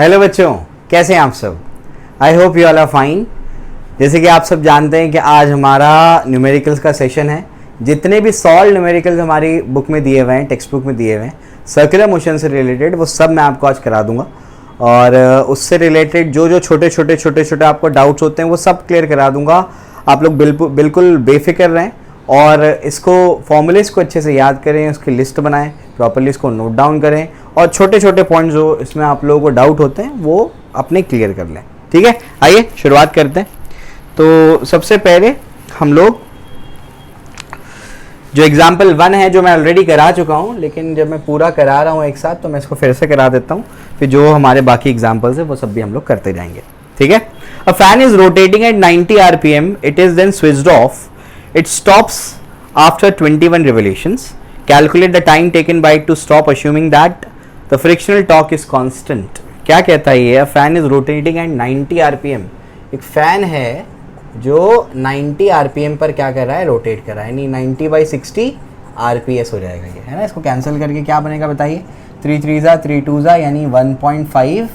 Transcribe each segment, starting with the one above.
Hello बच्चों, कैसे हैं आप सब। I hope you all are fine. जैसे कि आप सब जानते हैं कि आज हमारा न्यूमेरिकल्स का सेशन है। जितने भी सॉल्व न्यूमेरिकल्स हमारी बुक में दिए हुए हैं, टेक्स्ट बुक में दिए हुए हैं सर्कुलर मोशन से रिलेटेड, वो सब मैं आपको आज करा दूंगा। और उससे रिलेटेड जो जो छोटे छोटे आपको डाउट्स होते हैं वो सब क्लियर करा दूंगा। आप लोग बिल्कुल बेफिक्र रहें और इसको फॉर्मूलेस को अच्छे से याद करें, उसकी लिस्ट बनाएं, प्रॉपर्ली इसको नोट डाउन करें और छोटे छोटे पॉइंट्स जो इसमें आप लोगों को डाउट होते हैं वो अपने क्लियर कर लें। ठीक है, आइए शुरुआत करते हैं। तो सबसे पहले हम लोग जो एग्जाम्पल 1 है, जो मैं ऑलरेडी करा चुका हूँ, लेकिन जब मैं पूरा करा रहा हूँ एक साथ तो मैं इसको फिर से करा देता हूँ, फिर जो हमारे बाकी एग्जाम्पल्स है वो सब भी हम लोग करते जाएंगे। ठीक है। A fan is rotating at 90 rpm, it is then switched off, it stops after 21 revolutions. Calculate the time taken by it to stop, assuming that the frictional torque is constant. क्या कहता है ये? Fan is rotating at 90 rpm। एक fan है जो 90 rpm पर क्या कर रहा है? रोटेट कर रहा है, यानी 90/60 rps हो जाएगा ये, है ना। इसको कैंसिल करके क्या बनेगा बताइए? 3 3 3 2 यानी 1.5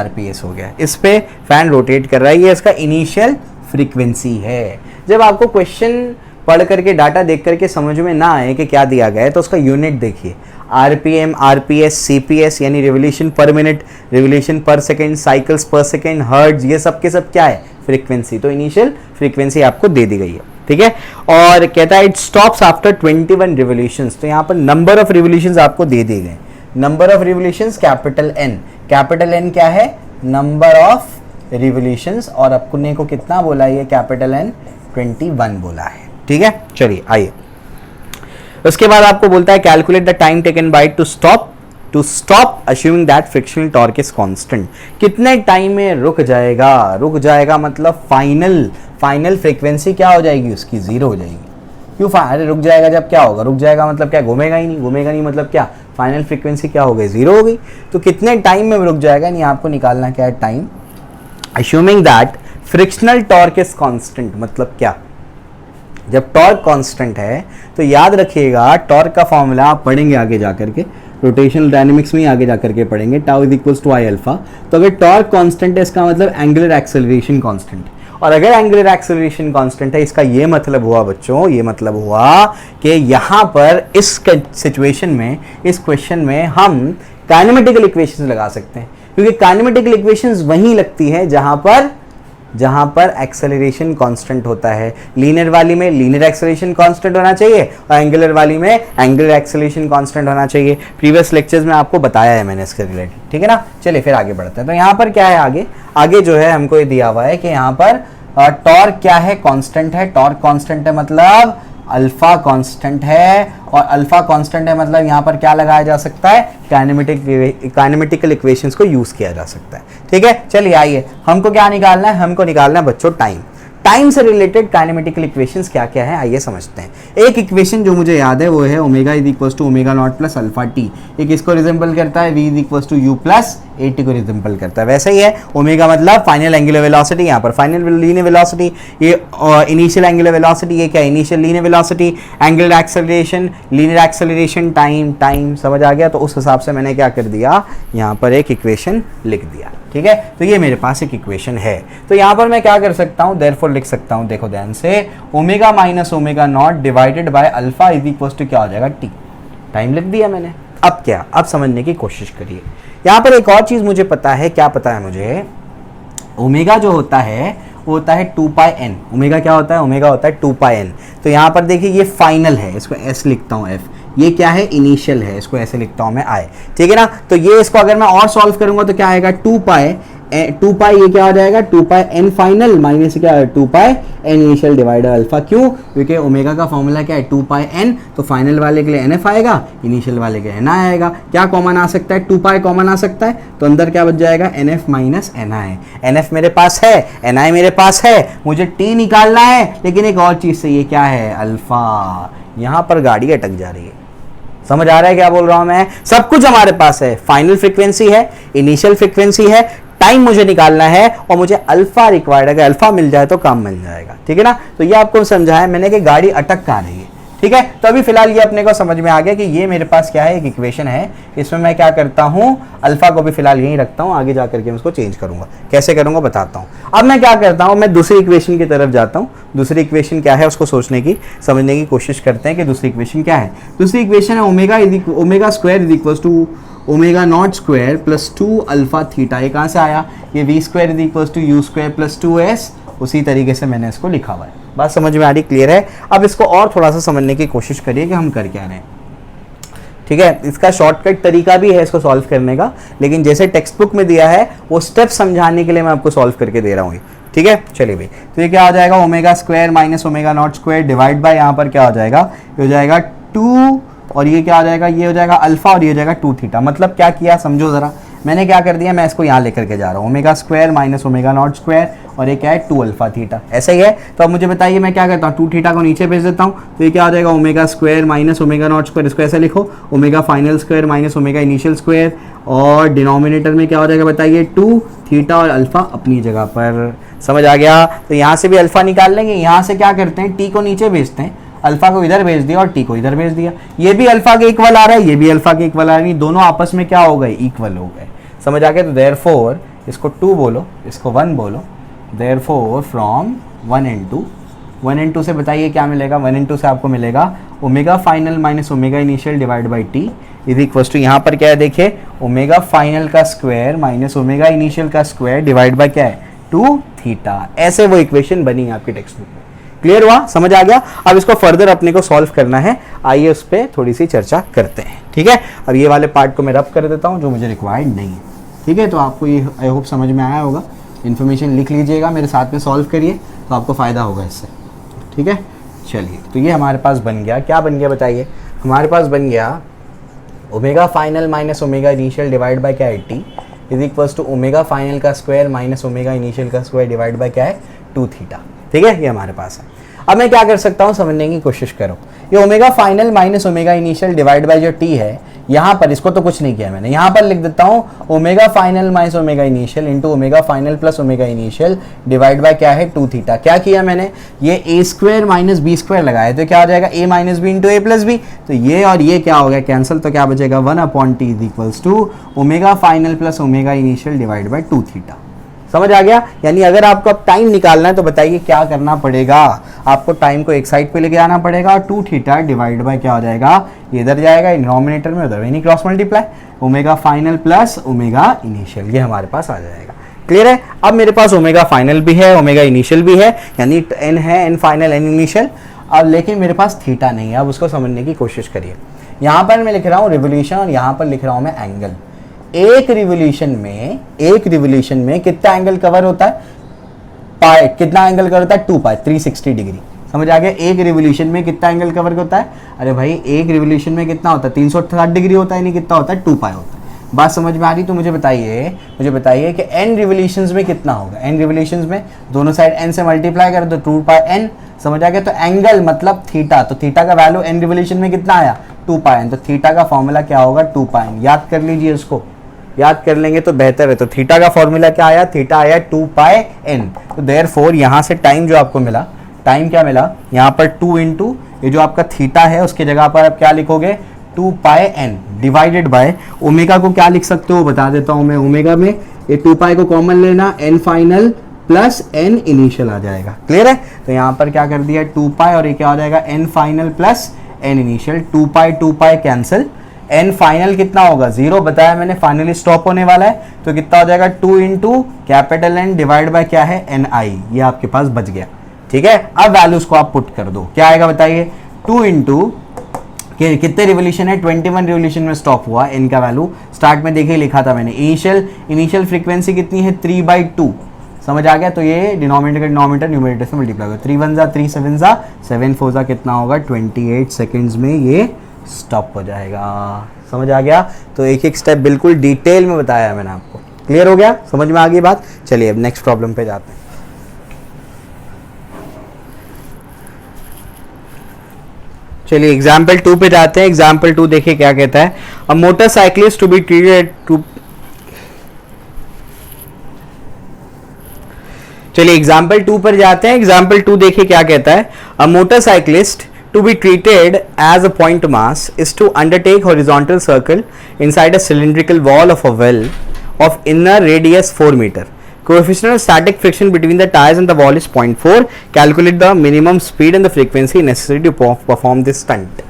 rps हो गया। इस पे फैन रोटेट कर रहा है, ये इसका इनिशियल फ्रीक्वेंसी है। जब आपको क्वेश्चन पढ़ करके डाटा देख करके समझ में ना आए कि क्या दिया गया है तो उसका यूनिट देखिए, आरपीएम, आरपीएस, सीपीएस यानी revolution per minute, revolution per second, cycles पर सेकंड, हर्ट्ज, ये सब के सब क्या है? फ्रीक्वेंसी। तो इनिशियल फ्रीक्वेंसी आपको दे दी गई है। ठीक है। और कहता है इट स्टॉप्स आफ्टर 21 रिवोल्यूशंस। तो यहाँ पर नंबर ऑफ रिवोल्यूशंस आपको दे दिए गए। Number of revolutions capital N. Capital N क्या है? Number of revolutions. और अपने को कितना बोला है? ये कैपिटल एन 21 बोला है। ठीक है, चलिए आइए। उसके बाद आपको बोलता है calculate the time taken by to stop assuming that frictional torque is constant. कितने टाइम में रुक जाएगा? रुक जाएगा मतलब फाइनल फ्रीक्वेंसी क्या हो जाएगी? उसकी 0 हो जाएगी। क्यों? अरे रुक जाएगा जब क्या होगा? रुक जाएगा मतलब क्या? घूमेगा ही नहीं। घूमेगा नहीं मतलब क्या? फाइनल फ्रीक्वेंसी क्या हो गई? 0 हो गई। तो कितने टाइम में रुक जाएगा, यानी आपको निकालना क्या है? Time. Assuming that frictional torque is constant मतलब क्या? जब टॉर्क कांस्टेंट है तो याद रखिएगा टॉर्क का फॉर्मूला आप पढ़ेंगे आगे जाकर के, रोटेशनल डायनेमिक्स में ही आगे जाकर के पढ़ेंगे, tau is equals to I alpha. तो अगर टॉर्क कांस्टेंट है इसका मतलब एंगुलर एक्सेलरेशन कांस्टेंट, और अगर एंगुलर एक्सेलरेशन कांस्टेंट है इसका ये मतलब हुआ बच्चों, ये मतलब हुआ कि यहाँ पर इस सिचुएशन में, इस क्वेश्चन में हम काइनेमेटिकल इक्वेशंस लगा सकते हैं, क्योंकि काइनेमेटिकल इक्वेशंस वहीं लगती है जहां पर एक्सेलरेशन कांस्टेंट होता है। लीनियर वाली में लीनियर एक्सेलरेशन कांस्टेंट होना चाहिए और एंगुलर वाली में एंगुलर एक्सेलरेशन कांस्टेंट होना चाहिए। प्रीवियस लेक्चर्स में आपको बताया है मैंने इसके रिलेटेड। ठीक है ना। चलिए फिर आगे बढ़ते हैं। तो यहाँ पर क्या है? आगे जो है हमको ये दिया हुआ है कि यहाँ पर टॉर्क क्या है? कांस्टेंट है। टॉर्क कांस्टेंट है मतलब अल्फा कांस्टेंट है, और अल्फा कांस्टेंट है मतलब यहाँ पर क्या लगाया जा सकता है? काइनेमेटिकल इक्वेशंस को यूज किया जा सकता है। ठीक है, चलिए आइए, हमको क्या निकालना है? हमको निकालना है बच्चों टाइम। टाइम से रिलेटेड काइनेमेटिकल इक्वेशंस क्या क्या है आइए समझते हैं। एक इक्वेशन जो मुझे याद है वो है omega is equal to omega not plus alpha T. एक इसको रिजेंबल करता है, V is equal to U plus A T को रिजेंबल करता है। वैसे ही है, ओमेगा मतलब फाइनल एंगुलर वेलोसिटी, यहाँ पर फाइनल लीनियर वेलोसिटी, ये इनिशियल एंगुलर वेलोसिटी, ये क्या? Initial linear velocity, angular acceleration, linear acceleration, time. समझ आ गया? तो उस हिसाब से मैंने क्या कर दिया? यहाँ पर एक इक्वेशन लिख दिया। ठीक है, तो ये मेरे पास एक इक्वेशन है। तो यहाँ पर मैं क्या कर सकता हूँ? देयरफॉर लिख सकता हूँ, देखो ध्यान से, omega minus omega not divided by alpha is equal to क्या हो जाएगा? टी। टाइम लिख दिया मैंने। अब क्या? अब समझने की कोशिश करिए। यहाँ पर एक और चीज मुझे पता है। क्या पता है मुझे? ओमेगा जो होता है वो होता है 2πn। ओमेगा क्या होता है? ओमेगा होता है 2πn। तो यहाँ पर देखिए ये फाइनल है, इसको एस लिखता हूँ, एफ। ये क्या है? इनिशियल है, इसको ऐसे लिखता हूँ मैं, आई। ठीक है ना। तो ये इसको अगर मैं और सॉल्व करूंगा तो क्या आएगा? 2π ये क्या हो जाएगा? 2πn फाइनल माइनस क्या है? 2πn initial divider alpha. क्यों? क्योंकि ओमेगा का फॉर्मूला क्या है? 2πn। तो फाइनल वाले के लिए NF आएगा, इनिशियल वाले के लिए NI आएगा। क्या कॉमन आ सकता है? 2π कॉमन आ सकता है, तो अंदर क्या बच जाएगा? NF minus NI। NF मेरे पास है, NI मेरे पास है, मुझे T निकालना है, लेकिन एक और चीज से, ये क्या है? अल्फा। यहां पर गाड़ी अटक जा रही है। समझ आ रहा है क्या बोल रहा हूं मैं? सब कुछ हमारे पास है, फाइनल फ्रीक्वेंसी है, इनिशियल फ्रीक्वेंसी है, टाइम मुझे निकालना है, और मुझे अल्फा रिक्वायर्ड है। अगर अल्फा मिल जाए तो काम मिल जाएगा। ठीक है ना। तो ये आपको समझाया मैंने कि गाड़ी अटक कहाँ रही है। ठीक है। तो अभी फिलहाल ये अपने को समझ में आ गया कि ये मेरे पास क्या है, एक इक्वेशन है, इसमें मैं क्या करता हूँ, अल्फा को भी फिलहाल यहीं रखता हूँ, आगे जाकर के मैं उसको चेंज करूंगा, कैसे करूंगा बताता हूँ। अब मैं क्या करता हूँ, मैं दूसरी इक्वेशन की तरफ जाता हूँ। दूसरी इक्वेशन क्या है उसको सोचने की, समझने की कोशिश करते हैं कि दूसरी इक्वेशन क्या है। दूसरी इक्वेशन है omega square is equal to omega not square plus 2 alpha theta. ये कहाँ से आया, ये V square is equal to U square plus 2s, उसी तरीके से मैंने इसको लिखा हुआ है। बात समझ में आ रही, क्लियर है। अब इसको और थोड़ा सा समझने की कोशिश करिए कि हम कर क्या रहे हैं, ठीक है। इसका शॉर्टकट तरीका भी है इसको सॉल्व करने का, लेकिन जैसे टेक्स्ट बुक में दिया है वो स्टेप समझाने के लिए मैं आपको सॉल्व करके दे रहा हूँ, ठीक है। चलिए भाई, तो ये क्या हो जाएगा, omega square minus omega not square divide bye, यहाँ पर क्या हो जाएगा, ये हो जाएगा 2, और ये क्या हो जाएगा, ये हो जाएगा अल्फा, और ये हो जाएगा 2 थीटा। मतलब क्या किया समझो जरा, मैंने क्या कर दिया, मैं इसको यहाँ लेकर के जा रहा हूँ, omega square minus omega not square, और ये क्या है 2 अल्फा थीटा, ऐसा ही है। तो अब मुझे बताइए मैं क्या करता हूँ, 2 थीटा को नीचे भेज देता हूँ, तो ये क्या हो जाएगा, omega square minus omega not square, इसको ऐसे लिखो, omega final square minus omega initial square, और डिनोमिनेटर में क्या हो जाएगा बताइए, 2 थीटा और अल्फा अपनी जगह पर। समझ आ गया। तो यहाँ से भी अल्फा निकाल लेंगे, यहाँ से क्या करते हैं, टी को नीचे भेजते हैं, अल्फा को इधर भेज दिया और टी को इधर भेज दिया, ये भी अल्फा के इक्वल आ रहा है, ये भी अल्फा के इक्वल आ रहा है, दोनों आपस में क्या हो गए, इक्वल हो गए। समझ आ गया। तो देयरफॉर इसको 2 बोलो, इसको 1 बोलो, देयरफॉर फ्रॉम 1 and 2 से बताइए क्या मिलेगा, 1 and 2 से आपको मिलेगा omega final minus omega initial divide by T is equal to, यहाँ पर क्या है देखिए, ओमेगा फाइनल का स्क्वायर माइनस ओमेगा इनिशियल का स्क्वायर डिवाइड बाय क्या है, 2 थीटा। ऐसे वो इक्वेशन बनी आपकी टेक्स्ट बुक में। क्लियर हुआ, समझ आ गया। अब इसको फर्दर अपने को सॉल्व करना है, आइए उस पर थोड़ी सी चर्चा करते हैं, ठीक है। अब ये वाले पार्ट को मैं रब कर देता हूँ जो मुझे रिक्वायर्ड नहीं है, ठीक है। तो आपको ये आई होप समझ में आया होगा, इन्फॉर्मेशन लिख लीजिएगा, मेरे साथ में सॉल्व करिए तो आपको फ़ायदा होगा इससे, ठीक है। चलिए, तो ये हमारे पास बन गया, क्या बन गया बताइए, हमारे पास बन गया omega final minus omega initial divide by क्या है, T is equal to omega final का स्क्वायर माइनस ओमेगा इनिशियल का स्क्वायर डिवाइड बाय क्या है, 2 थीटा, ठीक है। ये हमारे पास है। अब मैं क्या कर सकता हूँ, समझने की कोशिश करो, ये omega final minus omega initial divide bye जो टी है, यहाँ पर इसको तो कुछ नहीं किया मैंने, यहाँ पर लिख देता हूँ omega final minus omega initial into omega final plus omega initial divide by क्या है, 2 थीटा। क्या किया मैंने, ये ए स्क्वायर माइनस बी स्क्वायर लगाया, तो क्या हो जाएगा, ए माइनस बी इंटू ए प्लस बी, तो ये और ये क्या हो गया कैंसिल, तो क्या बचेगा 1/t is equals to omega final plus omega initial divide by 2 theta. समझ आ गया। यानी अगर आपको अब टाइम निकालना है तो बताइए क्या करना पड़ेगा, आपको टाइम को एक साइड पे लेके आना पड़ेगा, और 2 थीटा डिवाइड बाय क्या हो जाएगा, ये इधर जाएगा डिनोमिनेटर में, उधर यानी cross multiply, omega final plus omega initial, ये हमारे पास आ जाएगा। क्लियर है। अब मेरे पास ओमेगा फाइनल भी है, ओमेगा इनिशियल भी है, यानी एन है, एन फाइनल एन इनिशियल। अब लेकिन मेरे पास थीटा नहीं है, अब उसको समझने की कोशिश करिए। यहाँ पर मैं लिख रहा हूँ रिवोल्यूशन और यहाँ पर लिख रहा हूँ मैं एंगल। एक रिवोल्यूशन में कितना एंगल कवर होता है, पाई, कितना एंगल कवर होता है, 2 पाई 360 डिग्री। समझ आ गया। एक रिवोल्यूशन में कितना एंगल कवर होता है, अरे भाई एक रिवोल्यूशन में कितना होता है, 360 डिग्री होता है, नहीं कितना होता है, 2 पाई होता है। बात समझ में आ रही। तो मुझे बताइए कि n रिवोल्यूशंस में कितना होगा। n रिवोल्यूशंस में दोनों साइड n से मल्टीप्लाई करें तो 2 पाई n। समझ आ गया। तो एंगल मतलब थीटा, तो थीटा का वैल्यू n रिवोल्यूशन में कितना आया, 2 पाई n। तो थीटा का फॉर्मूला क्या होगा, 2 पाई n। याद कर लीजिए, इसको याद कर लेंगे तो बेहतर है। तो थीटा का फॉर्मूला क्या आया, थीटा आया 2 पाई n। तो देयरफॉर यहाँ से टाइम जो आपको मिला, टाइम क्या मिला, यहाँ पर 2 इंटू ये जो आपका थीटा है उसकी जगह पर आप क्या लिखोगे, 2 पाई n डिवाइडेड बाय ओमेगा को क्या लिख सकते हो बता देता हूँ मैं। ओमेगा में ये 2 पाई को कॉमन लेना, n final plus n initial आ जाएगा। क्लियर है। तो यहाँ पर क्या कर दिया 2 पाई और ये क्या हो जाएगा n final plus n initial. 2 pi cancel, n final कितना होगा 0 बताया मैंने, फाइनली स्टॉप होने वाला है। तो कितना हो जाएगा 2 into capital N divide by क्या है ni, ये आपके पास बच गया। ठीक है। अब वैल्यूज को आप पुट कर दो, क्या आएगा बताइए, 2 इंटू कितने रिवोल्यूशन है, 21 रिवोल्यूशन में स्टॉप हुआ। n का वैल्यू स्टार्ट में देखिए लिखा था मैंने, इनिशियल फ्रीक्वेंसी कितनी है 3/2। समझ आ गया। तो ये डिनोमिनेटर का डिनोमिनेटर न्यूमरेटर से मल्टीप्लाई होगा, 3 1 3 7 7 4 कितना होगा 28 सेकेंड्स में ये स्टॉप हो जाएगा। समझ आ गया। तो एक एक स्टेप बिल्कुल डिटेल में बताया मैंने आपको। क्लियर हो गया, समझ में आ गई बात। चलिए अब नेक्स्ट प्रॉब्लम पे जाते हैं। चलिए एग्जाम्पल 2 पे जाते हैं। एग्जाम्पल 2 देखिए क्या कहता है, अ मोटरसाइक्लिस्ट टू बी ट्रीटेड टू। चलिए एग्जाम्पल 2 पर जाते हैं। एग्जाम्पल 2 देखिए क्या कहता है, अ मोटरसाइक्लिस्ट to be treated as a point mass is to undertake horizontal circle inside a cylindrical wall of a well of inner radius 4 meter. Coefficient of static friction between the tires and the wall is 0.4. Calculate the minimum speed and the frequency necessary to perform this stunt.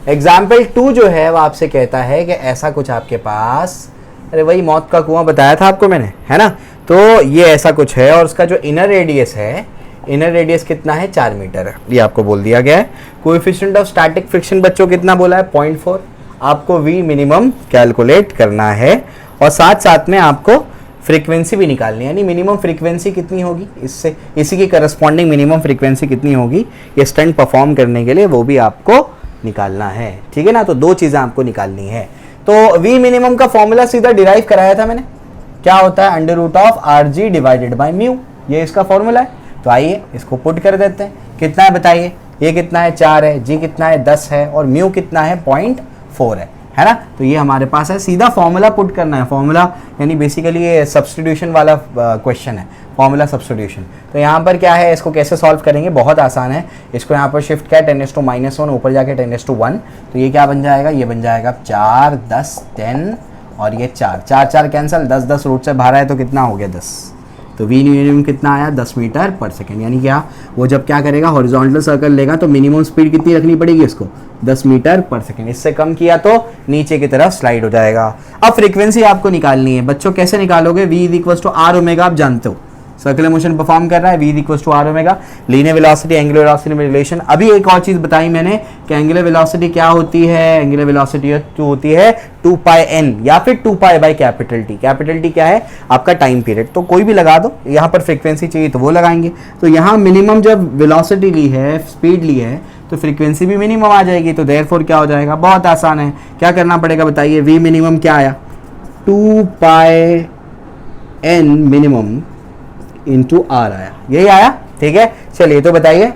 Example 2 जो है वो आपसे कहता है कि ऐसा कुछ आपके पास, अरे वही मौत का कुआं बताया था आपको मैंने, है ना। तो ये ऐसा कुछ है और उसका जो इनर रेडियस है, इनर रेडियस कितना है 4 मीटर है, ये आपको बोल दिया गया है। कोएफिशिएंट ऑफ स्टैटिक फ्रिक्शन बच्चों कितना बोला है 0.4। आपको वी मिनिमम कैलकुलेट करना है और साथ साथ में आपको फ्रीक्वेंसी भी निकालनी है, यानी मिनिमम फ्रीक्वेंसी कितनी होगी, इससे इसी की करस्पॉन्डिंग मिनिमम फ्रीक्वेंसी कितनी होगी ये स्टंट परफॉर्म करने के लिए, वो भी आपको निकालना है। ठीक है ना, तो 2 चीज़ें आपको निकालनी है। तो वी मिनिमम का फॉर्मूला सीधा डिराइव कराया था मैंने, क्या होता है under root of R G divided by mu, ये इसका फॉर्मूला है। तो आइए इसको पुट कर देते हैं, कितना है बताइए, ये कितना है 4 है, जी कितना है 10 है और म्यू कितना है 0.4 है ना। तो ये हमारे पास है, सीधा फॉर्मूला पुट करना है। फॉर्मूला यानी बेसिकली ये सब्स्टिट्यूशन वाला क्वेश्चन है, फॉर्मूला सब्स्टिट्यूशन। तो यहाँ पर क्या है, इसको कैसे सॉल्व करेंगे, बहुत आसान है। इसको यहाँ पर शिफ्ट किया 10⁻⁻1 ऊपर जाके 10⁻1, तो ये क्या बन जाएगा, ये बन जाएगा 4 10 10 और ये 4 4 4 कैंसिल, 10 10 रूट से बाहर है तो कितना हो गया 10। तो वी मिनिमम कितना आया 10 मीटर पर सेकेंड, यानी क्या वो जब क्या करेगा हॉरिजॉन्टल सर्कल लेगा तो मिनिमम स्पीड कितनी रखनी पड़ेगी इसको 10 मीटर पर सेकेंड, इससे कम किया तो नीचे की तरफ स्लाइड हो जाएगा। अब फ्रीक्वेंसी आपको निकालनी है बच्चों, कैसे निकालोगे, v equals to R omega, आप जानते हो सर्कुलर मोशन परफॉर्म कर रहा है, v equals to R omega, linear velocity angular velocity में रिलेशन। अभी एक और चीज बताई मैंने कि एंगुलर वेलोसिटी क्या होती है, एंगुलर वेलोसिटी जो होती है 2 पाई n या फिर 2 pi by capital T. Capital T क्या है आपका टाइम पीरियड, तो कोई भी लगा दो, यहाँ पर फ्रीक्वेंसी चाहिए तो वो लगाएंगे। तो यहाँ मिनिमम जब वेलोसिटी ली है, स्पीड ली है, तो फ्रीक्वेंसी भी मिनिमम आ जाएगी। तो देयरफॉर क्या हो जाएगा, बहुत आसान है, क्या करना पड़ेगा बताइए, v मिनिमम क्या आया 2 पाई n मिनिमम इंटू आर आया, यही आया। ठीक है, चलिए तो बताइए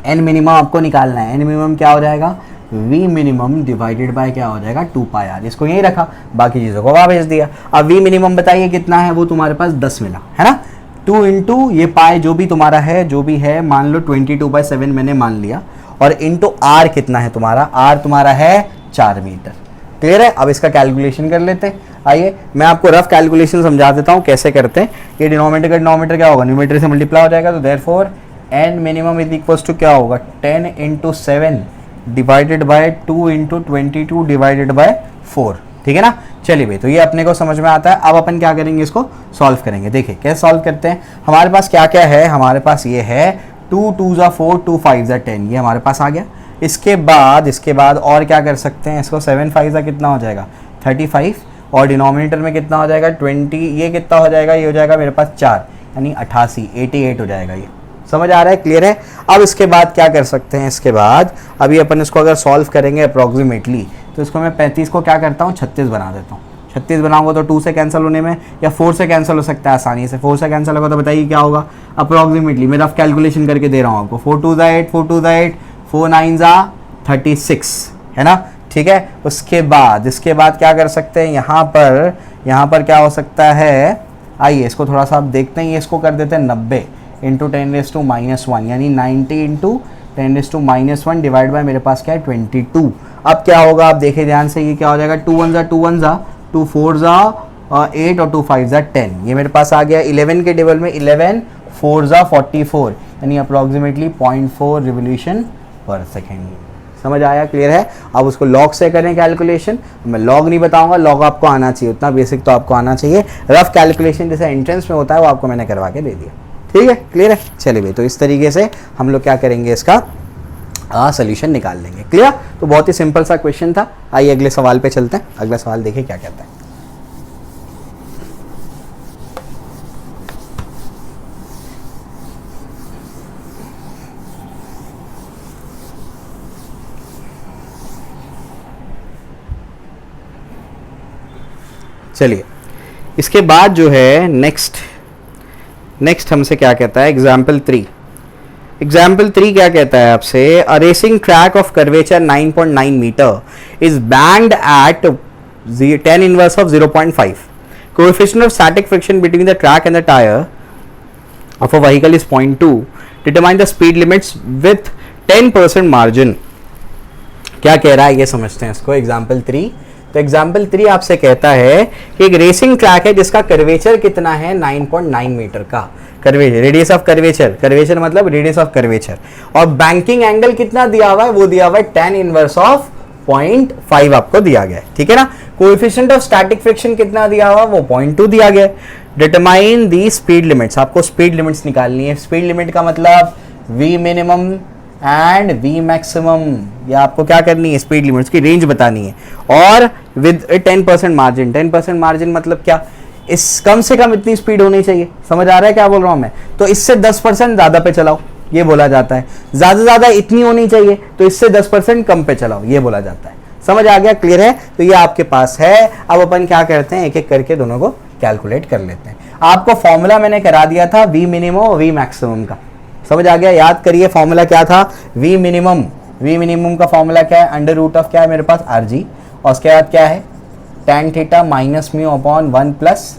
n मिनिमम आपको निकालना है, n मिनिमम क्या हो जाएगा, v मिनिमम डिवाइडेड बाय क्या हो जाएगा 2 पाई आर, इसको यही रखा, बाकी चीज़ों को वहाँ भेज दिया। अब v मिनिमम बताइए कितना है, वो तुम्हारे पास 10 मिला है ना, 2 इंटू ये पाई जो भी तुम्हारा है, जो भी है मान लो 22/7 मैंने मान लिया, और इंटू आर कितना है तुम्हारा, आर तुम्हारा है 4 मीटर। क्लियर है, अब इसका कैलकुलेशन कर लेते हैं। आइए मैं आपको रफ कैलकुलेशन समझा देता हूँ कैसे करते हैं। ये डिनोमिनेटर का डिनोमिनेटर क्या होगा, न्यूमरेटर से मल्टीप्लाई हो जाएगा, तो therefore n minimum is equals to क्या होगा 10 into 7 divided by 2 into 22 divided by 4। ठीक है ना, चलिए भाई, तो ये अपने को समझ में आता है। अब अपन क्या करेंगे, इसको सॉल्व करेंगे। देखिए कैसे सॉल्व करते हैं, हमारे पास क्या क्या है, हमारे पास ये है 2 2 4 2 5 10, ये हमारे पास आ गया। इसके बाद और क्या कर सकते हैं, इसको 7 5 कितना हो जाएगा 35, और डिनोमिनेटर में कितना हो जाएगा 20, ये कितना हो जाएगा, ये हो जाएगा मेरे पास 4 यानी 88 हो जाएगा। ये समझ आ रहा है, क्लियर है। अब इसके बाद क्या कर सकते हैं, इसके बाद अभी अपन इसको अगर सॉल्व करेंगे अप्रॉक्सीमेटली, तो इसको मैं 35 को क्या करता हूँ 36 बना देता हूँ। 36 बनाऊंगा तो 2 से कैंसिल होने में, या 4 से कैंसिल हो सकता है आसानी से, 4 से कैंसिल होगा तो बताइए क्या होगा, अप्रॉक्सीमेटली मैं रफ कैलकुलेशन करके दे रहा हूँ आपको, 4 2 8 4 2 8 4 9 36 है ना। ठीक है, उसके बाद इसके बाद क्या कर सकते हैं, यहाँ पर क्या हो सकता है, आइए इसको थोड़ा सा आप देखते हैं, इसको कर देते हैं 90 इंटू 10⁻⁻1 यानी 90 इंटू 10⁻⁻1 डिवाइड बाय मेरे पास क्या है 22। अब क्या होगा, आप देखिए ध्यान से, ये क्या हो जाएगा 2 1 2 1 2 4 8 और 2 5 10, ये मेरे पास आ गया 11 के टेबल में, 11 4 44 यानी अप्रॉक्सीमेटली 0.4 रिवोल्यूशन पर सेकेंड। समझ आया, क्लियर है। अब उसको लॉग से करें कैलकुलेशन, मैं लॉग नहीं बताऊंगा, लॉग आपको आना चाहिए, उतना बेसिक तो आपको आना चाहिए। रफ कैलकुलेशन जैसे एंट्रेंस में होता है वो आपको मैंने करवा के दे दिया। ठीक है, क्लियर है। चलिए भाई, तो इस तरीके से हम लोग क्या करेंगे, इसका सोल्यूशन निकाल लेंगे। क्लियर, तो बहुत ही सिंपल सा क्वेश्चन था। आइए अगले सवाल पे चलते हैं। अगला सवाल देखिए क्या कहता है। चलिए इसके बाद जो है नेक्स्ट हमसे क्या कहता है, एग्जाम्पल 3 क्या कहता है आपसे, a racing track of curvature 9.9 metre is banked at 10 inverse of 0.5. Coefficient of static friction between the track and the tyre of a vehicle is 0.2. Determine the speed limits with 10% margin क्या कह रहा है ये समझते हैं इसको। Example 3, तो example 3 आपसे कहता है कि एक रेसिंग ट्रैक है जिसका कर्वेचर कितना है 9.9 मीटर का, curvature, radius of curvature, curvature मतलब रेडियस ऑफ कर्वेचर, और बैंकिंग एंगल कितना दिया हुआ है, वो दिया हुआ है tan इनवर्स ऑफ 0.5 आपको दिया गया है, ठीक है ना। कोएफिशिएंट ऑफ स्टैटिक फ्रिक्शन कितना दिया हुआ, वो 0.2 दिया गया है। डिटरमाइन दी स्पीड लिमिट्स, आपको स्पीड लिमिट्स निकालनी है। स्पीड लिमिट का मतलब v minimum and v maximum, या आपको क्या करनी है, स्पीड लिमिट्स की रेंज बतानी है, और विद 10% मार्जिन। 10% मार्जिन मतलब क्या, इस कम से कम इतनी स्पीड होनी चाहिए, समझ आ रहा है क्या बोल रहा हूं मैं, तो इससे 10% ज्यादा पे चलाओ, ये बोला जाता है। ज्यादा से ज्यादा इतनी होनी चाहिए, तो इससे 10% कम पे चलाओ, ये बोला जाता है। समझ आ गया, क्लियर है। तो ये आपके पास है। अब अपन क्या करते हैं, एक एक करके दोनों को कैलकुलेट कर लेते हैं। आपको फॉर्मूला मैंने करा दिया था वी मिनिमम और वी मैक्सिमम का, समझ आ गया। याद करिए फॉर्मूला क्या था, वी मिनिमम। वी मिनिमम का फॉर्मूला क्या है, अंडर रूट ऑफ क्या है मेरे पास आर जी, और उसके बाद क्या है tan theta minus mu upon 1 plus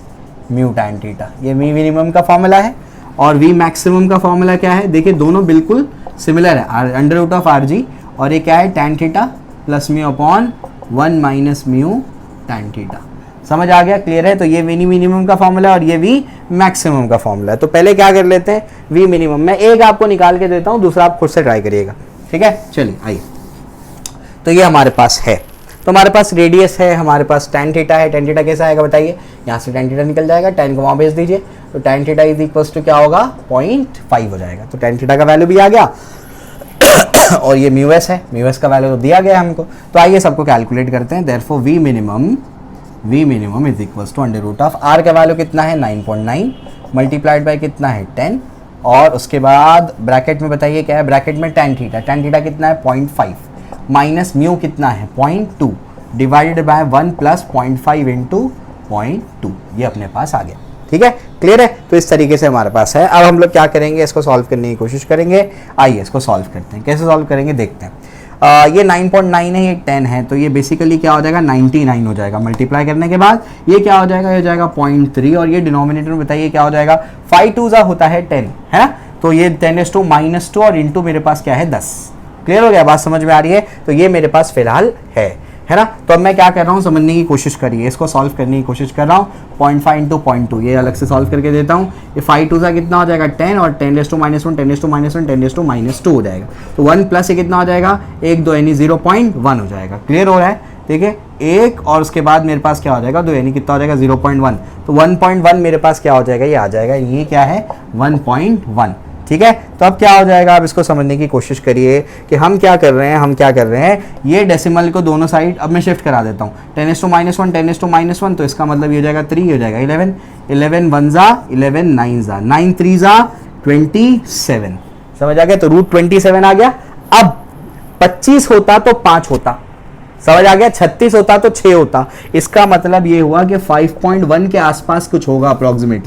mu tan theta, ये वी मिनिमम का फॉर्मूला है। और वी मैक्सिमम का फॉर्मूला क्या है, देखिए दोनों बिल्कुल सिमिलर है, under root of R G, और ये क्या है tan theta plus mu upon 1 minus mu tan theta. समझ आ गया, क्लियर है। तो ये वी मिनिमम का फॉर्मूला और ये वी मैक्सिमम का फॉर्मूला है। तो पहले क्या कर लेते हैं, वी मिनिमम, मैं एक आपको निकाल के देता हूं, दूसरा आप खुद से ट्राई करिएगा, ठीक है। चलिए आइए, तो ये हमारे पास है, तो हमारे पास रेडियस है, हमारे पास tan थीटा है। tan थीटा कैसा आएगा बताइए, यहाँ से tan थीटा निकल जाएगा, tan को वहाँ भेज दीजिए, तो tan theta is equal to क्या होगा 0.5 हो जाएगा। तो tan थीटा का वैल्यू भी आ गया और ये म्यू एस है, म्यू एस का वैल्यू तो दिया गया हमको। तो आइए सबको कैलकुलेट करते हैं। Therefore V minimum is equal to under root of R का वैल्यू कितना है 9.9 मल्टीप्लाइड बाय कितना है 10, और उसके बाद ब्रैकेट में बताइए क्या है, ब्रैकेट में tan थीटा कितना है 0.5 माइनस म्यू कितना है 0.2 डिवाइडेड बाय 1 प्लस 0.5 इंटू 0.2, ये अपने पास आ गया, ठीक है, क्लियर है। तो इस तरीके से हमारे पास है। अब हम लोग क्या करेंगे, इसको सॉल्व करने की कोशिश करेंगे। आइए इसको सॉल्व करते हैं, कैसे सॉल्व करेंगे देखते हैं। ये 9.9 है, ये 10 है, तो ये बेसिकली क्या हो जाएगा 99 हो जाएगा। मल्टीप्लाई करने के बाद ये क्या हो जाएगा, ये हो जाएगा 0.3, और ये डिनोमिनेटर में बताइए क्या हो जाएगा, 5 2 होता है 10 है, तो ये 10⁻², और इंटू मेरे पास क्या है 10। क्लियर हो गया, बात समझ में आ रही है। तो ये मेरे पास फिलहाल है ना। तो अब मैं क्या कर रहा हूँ, समझने की कोशिश करिए, इसको सॉल्व करने की कोशिश कर रहा हूँ। 0.5 इंटू 0.2 ये अलग से सॉल्व करके देता हूँ। ये 5 2 कितना हो जाएगा 10, और 10⁻1 10⁻1 हो जाएगा। तो 1 प्लस ये कितना हो जाएगा 1 2 यानी 0.1 हो जाएगा। क्लियर हो रहा है, ठीक है। एक और उसके बाद मेरे पास क्या हो जाएगा 2 यानी कितना हो जाएगा 0.1, तो 1.1 मेरे पास क्या हो जाएगा, ये आ जाएगा, ये क्या है 1.1, ठीक है। तो अब क्या हो जाएगा, आप इसको समझने की कोशिश करिए कि हम क्या कर रहे हैं, ये डेसिमल को दोनों साइड अब मैं शिफ्ट करा देता हूँ, 10⁻1 10⁻1, तो इसका मतलब ये हो जाएगा 3, हो जाएगा 11, 11 1 जा 11 9 जा 9 3 जा 27, समझ आ गया। तो √27 आ गया। अब 25 होता तो 5 होता, समझ आ गया, 36 होता तो 6 होता। इसका मतलब ये हुआ कि 5.1 के आसपास कुछ होगा, अप्रोक्सीमेट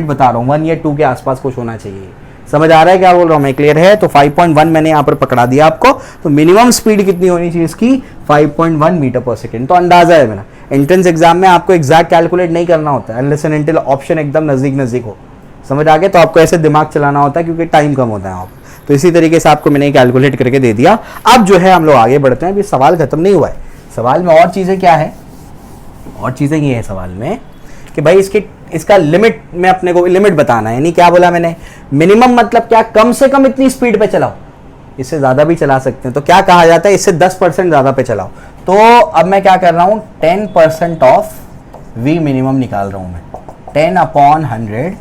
बता रहा हूँ, 1 या 2 के आसपास कुछ होना चाहिए। समझ आ रहा है क्या बोल रहा हूँ मैं, क्लियर है। तो 5.1 मैंने यहाँ पर पकड़ा दिया आपको। तो मिनिमम स्पीड कितनी होनी चाहिए इसकी 5.1 मीटर पर सेकेंड। तो अंदाजा है मेरा, एंट्रेंस एग्जाम में आपको एग्जैक्ट कैलकुलेट नहीं करना होता है अनलेस एंड अनटिल ऑप्शन एकदम नजदीक हो, समझ आ गया। तो आपको ऐसे दिमाग चलाना होता है क्योंकि टाइम कम होता है आप। तो इसी तरीके से आपको मैंने कैलकुलेट करके दे दिया। अब जो है हम लोग आगे बढ़ते हैं, अभी सवाल खत्म नहीं हुआ है। सवाल में और चीज़ें क्या है, और चीज़ें ये है सवाल में कि भाई इसका लिमिट में अपने को लिमिट बताना है, यानी क्या बोला मैंने, मिनिमम मतलब क्या, कम से कम इतनी स्पीड पे चलाओ, इससे ज़्यादा भी चला सकते हैं। तो क्या कहा जाता है, इससे 10% ज़्यादा पे चलाओ। तो अब मैं क्या कर रहा हूँ, 10% ऑफ वी मिनिमम निकाल रहा हूँ मैं, 10/100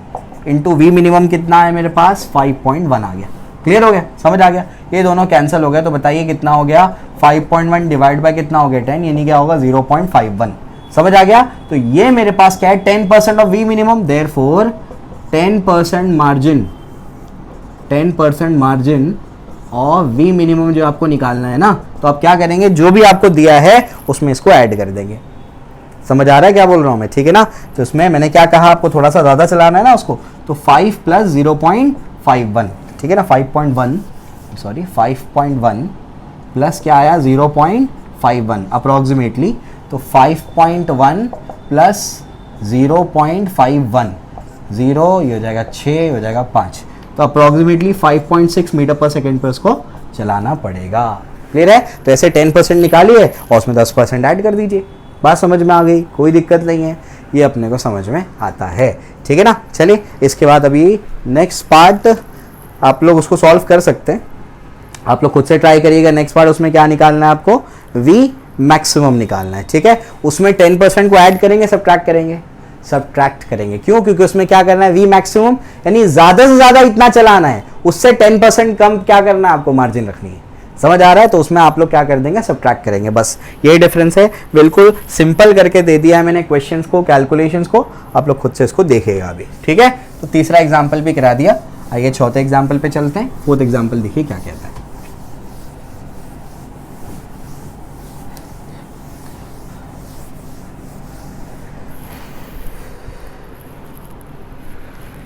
इंटू वी मिनिमम कितना है मेरे पास 5.1 आ गया। क्लियर हो गया, समझ आ गया। ये दोनों कैंसिल हो गया, तो बताइए कितना हो गया 5.1 डिवाइड बाय कितना हो गया 10, यानी क्या होगा 0.51, समझ आ गया। तो ये मेरे पास क्या है 10% of V minimum, therefore 10% margin और वी मिनिमम जो आपको निकालना है ना, तो आप क्या करेंगे, जो भी आपको दिया है उसमें इसको ऐड कर देंगे। समझ आ रहा है क्या बोल रहा हूं मैं, ठीक है ना। तो इसमें मैंने क्या कहा, आपको थोड़ा सा ज़्यादा चलाना है ना उसको, तो 5 प्लस 0.51, ठीक है ना, 5.1 प्लस क्या आया 0.51 अप्रॉक्सीमेटली, तो 5.1 प्लस 0.51, 0 ये हो जाएगा 6, हो जाएगा 5, तो अप्रॉक्सीमेटली 5.6 मीटर पर सेकेंड पर उसको चलाना पड़ेगा। क्लियर है? तो ऐसे 10% निकालिए और उसमें 10% ऐड कर दीजिए, बात समझ में आ गई, कोई दिक्कत नहीं है, ये अपने को समझ में आता है, ठीक है ना। चलिए इसके बाद अभी नेक्स्ट पार्ट आप लोग उसको सॉल्व कर सकते हैं, आप लोग खुद से ट्राई करिएगा। नेक्स्ट पार्ट उसमें क्या निकालना है आपको, V मैक्सिमम निकालना है, ठीक है। उसमें 10% को ऐड करेंगे, सब्ट्रैक्ट करेंगे, सब्ट्रैक्ट करेंगे, क्यों? क्योंकि उसमें क्या करना है, V मैक्सिमम यानी ज़्यादा से ज़्यादा इतना चलाना है, उससे 10% कम क्या करना है आपको, मार्जिन रखनी है, समझ आ रहा है? तो उसमें आप लोग क्या कर देंगे, सब्ट्रैक्ट करेंगे, बस यही डिफरेंस है। बिल्कुल सिंपल करके दे दिया है मैंने क्वेश्चंस को, कैलकुलेशंस को, आप लोग खुद से इसको देखिएगा अभी, ठीक है। तो तीसरा एग्जाम्पल भी करा दिया, आइए चौथे एग्जाम्पल पे चलते हैं। फोर्थ एग्जाम्पल देखिए क्या कहता है।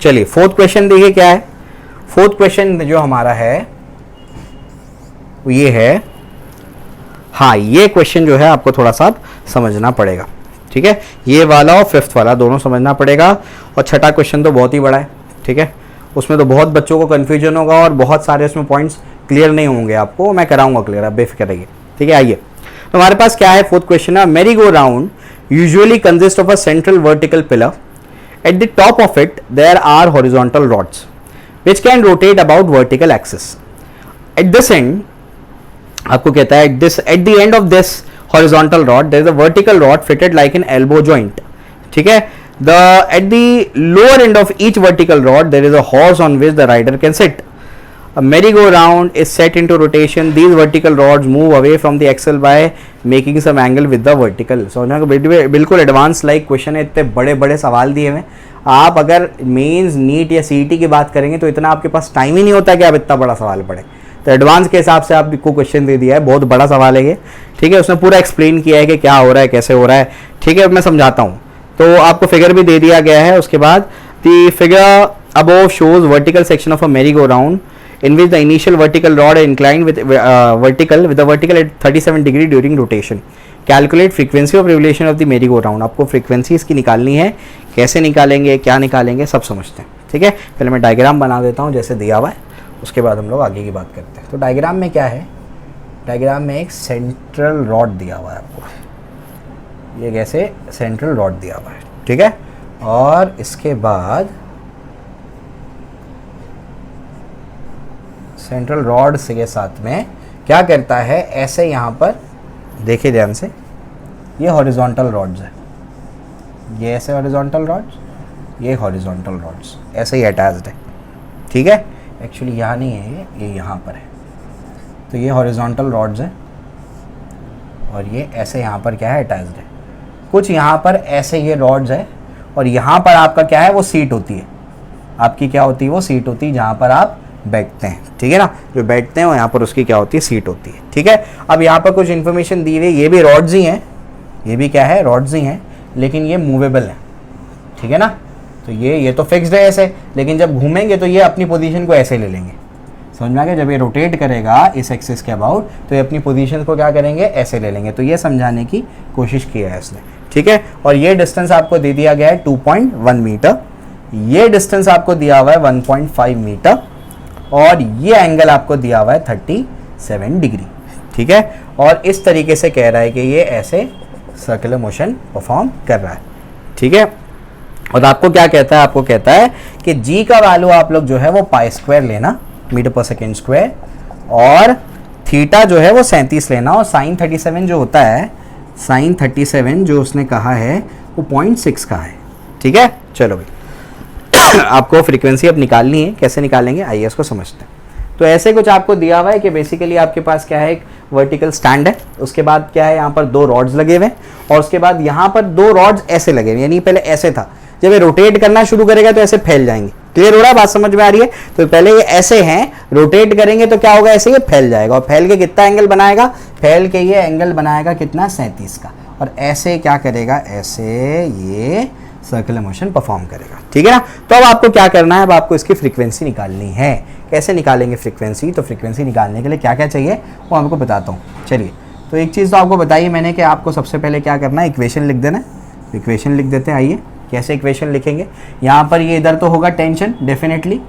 चलिए फोर्थ क्वेश्चन देखिए क्या है। फोर्थ क्वेश्चन जो हमारा है वो ये है, हाँ ये क्वेश्चन जो है आपको थोड़ा सा समझना पड़ेगा, ठीक है। ये वाला और फिफ्थ वाला दोनों समझना पड़ेगा, और छठा क्वेश्चन तो बहुत ही बड़ा है, ठीक है। उसमें तो बहुत बच्चों को कन्फ्यूजन होगा और बहुत सारे उसमें पॉइंट्स क्लियर नहीं होंगे, आपको मैं कराऊंगा क्लियर, आप बेफिक्र रहिए, ठीक है। आइए तो हमारे पास क्या है, फोर्थ क्वेश्चन है, मेरी go round usually consist of a central vertical pillar, at the top of it there are horizontal rods which can rotate about vertical axis. At this end आपको कहता है at the end of this horizontal rod there is a vertical rod fitted like an elbow joint, ठीक है। At the lower end of each vertical rod there is a horse on which the rider can sit. A merry-go-round is set into rotation. These vertical rods move away from the axle by making some angle with the vertical. So बिल्कुल advance like question है, इतने बड़े बड़े सवाल दिए हुए। आप अगर मेंस, नीट या सीईटी की बात करेंगे तो इतना आपके पास टाइम ही नहीं होता कि आप इतना बड़ा सवाल पढ़ें। तो एडवांस के हिसाब से आपको क्वेश्चन दे दिया है, बहुत बड़ा सवाल है ये, ठीक है। उसने पूरा एक्सप्लेन किया है कि क्या हो रहा है, कैसे हो रहा है, ठीक है। मैं समझाता हूँ। तो आपको फिगर भी दे दिया गया है। उसके बाद the figure above shows vertical section of a merry-go-round in which the initial vertical rod are inclined with the vertical at 37 degree during rotation. Calculate frequency of revolution of the merry-go-round. आपको frequency इसकी निकालनी है, कैसे निकालेंगे, क्या निकालेंगे, सब समझते हैं, ठीक है। पहले मैं डायग्राम बना देता हूँ जैसे दिया हुआ है, उसके बाद हम लोग आगे की बात करते हैं। तो डायग्राम में क्या है, डायग्राम में एक सेंट्रल रॉड दिया हुआ है आपको, ये कैसे सेंट्रल रॉड दिया हुआ है, ठीक है। और इसके बाद सेंट्रल रॉड से के साथ में क्या करता है, ऐसे यहाँ पर देखिए ध्यान से, ये हॉरिजॉन्टल रॉड्स है, ये ऐसे हॉरिजॉन्टल रॉड्स, ये हॉरिजॉन्टल रॉड्स ऐसे ही अटैच्ड है, ठीक है। एक्चुअली यहाँ नहीं है, ये यहाँ पर है। तो ये हॉरिजॉन्टल रॉड्स है और ये ऐसे यहाँ पर क्या है, अटैच्ड है। कुछ यहाँ पर ऐसे ये रॉड्स है और यहाँ पर आपका क्या है, वो सीट होती है, आपकी क्या होती है, वो सीट होती है जहाँ पर आप बैठते हैं, ठीक है ना। जो बैठते हैं वो यहाँ पर उसकी क्या होती है, सीट होती है, ठीक है। अब यहाँ पर कुछ इन्फॉर्मेशन दी हुई है, ये भी रॉड्स ही हैं, ये भी क्या है, रॉड्स ही हैं, लेकिन ये मूवेबल है, ठीक है ना। तो ये तो फिक्स्ड है ऐसे, लेकिन जब घूमेंगे तो ये अपनी पोजीशन को ऐसे ले लेंगे, समझ में आ गया। जब ये रोटेट करेगा इस एक्सिस के अबाउट तो ये अपनी पोजीशन को क्या करेंगे, ऐसे ले लेंगे। तो ये समझाने की कोशिश की है इसने, ठीक है। और ये डिस्टेंस आपको दे दिया गया है 2.1 मीटर, ये डिस्टेंस आपको दिया हुआ है 1.5 मीटर, और ये एंगल आपको दिया हुआ है 37 डिग्री, ठीक है। और इस तरीके से कह रहा है कि ये ऐसे सर्कुलर मोशन परफॉर्म कर रहा है, ठीक है। और आपको क्या कहता है, आपको कहता है कि g का वैल्यू आप लोग जो है वो पाई स्क्वायर लेना, मीटर पर सेकेंड स्क्वायर, और थीटा जो है वो 37 लेना, और साइन 37 जो होता है, साइन 37 जो उसने कहा है वो 0.6 का है, ठीक है। चलो भाई आपको फ्रीक्वेंसी अब निकालनी है, कैसे निकालेंगे आइए इसको समझते हैं। तो ऐसे कुछ आपको दिया हुआ है कि बेसिकली आपके पास क्या है, एक वर्टिकल स्टैंड है, उसके बाद क्या है, यहाँ पर 2 रॉड्स लगे हुए हैं, और उसके बाद यहाँ पर 2 रॉड्स ऐसे लगे हुए, यानी पहले ऐसे था, जब ये रोटेट करना शुरू करेगा तो ऐसे फैल जाएंगे। क्लियर हो रहा है, बात समझ में आ रही है। तो पहले ये ऐसे हैं, रोटेट करेंगे तो क्या होगा, ऐसे ये फैल जाएगा, और फैल के कितना एंगल बनाएगा, फैल के ये एंगल बनाएगा कितना, 37 का, और ऐसे क्या करेगा, ऐसे ये सर्कुलर मोशन परफॉर्म करेगा, ठीक है ना। तो अब आपको क्या करना है, अब आपको इसकी फ्रीक्वेंसी निकालनी है। कैसे निकालेंगे फ्रीक्वेंसी, तो फ्रीक्वेंसी निकालने के लिए क्या क्या चाहिए वो आपको बताता हूँ। चलिए, तो एक चीज़ तो आपको बताई मैंने कि आपको सबसे पहले क्या करना है, इक्वेशन लिख देना है। इक्वेशन लिख देते हैं, आइए कैसे इक्वेशन लिखेंगे। यहाँ पर ये इधर तो होगा टेंशन डेफिनेटली,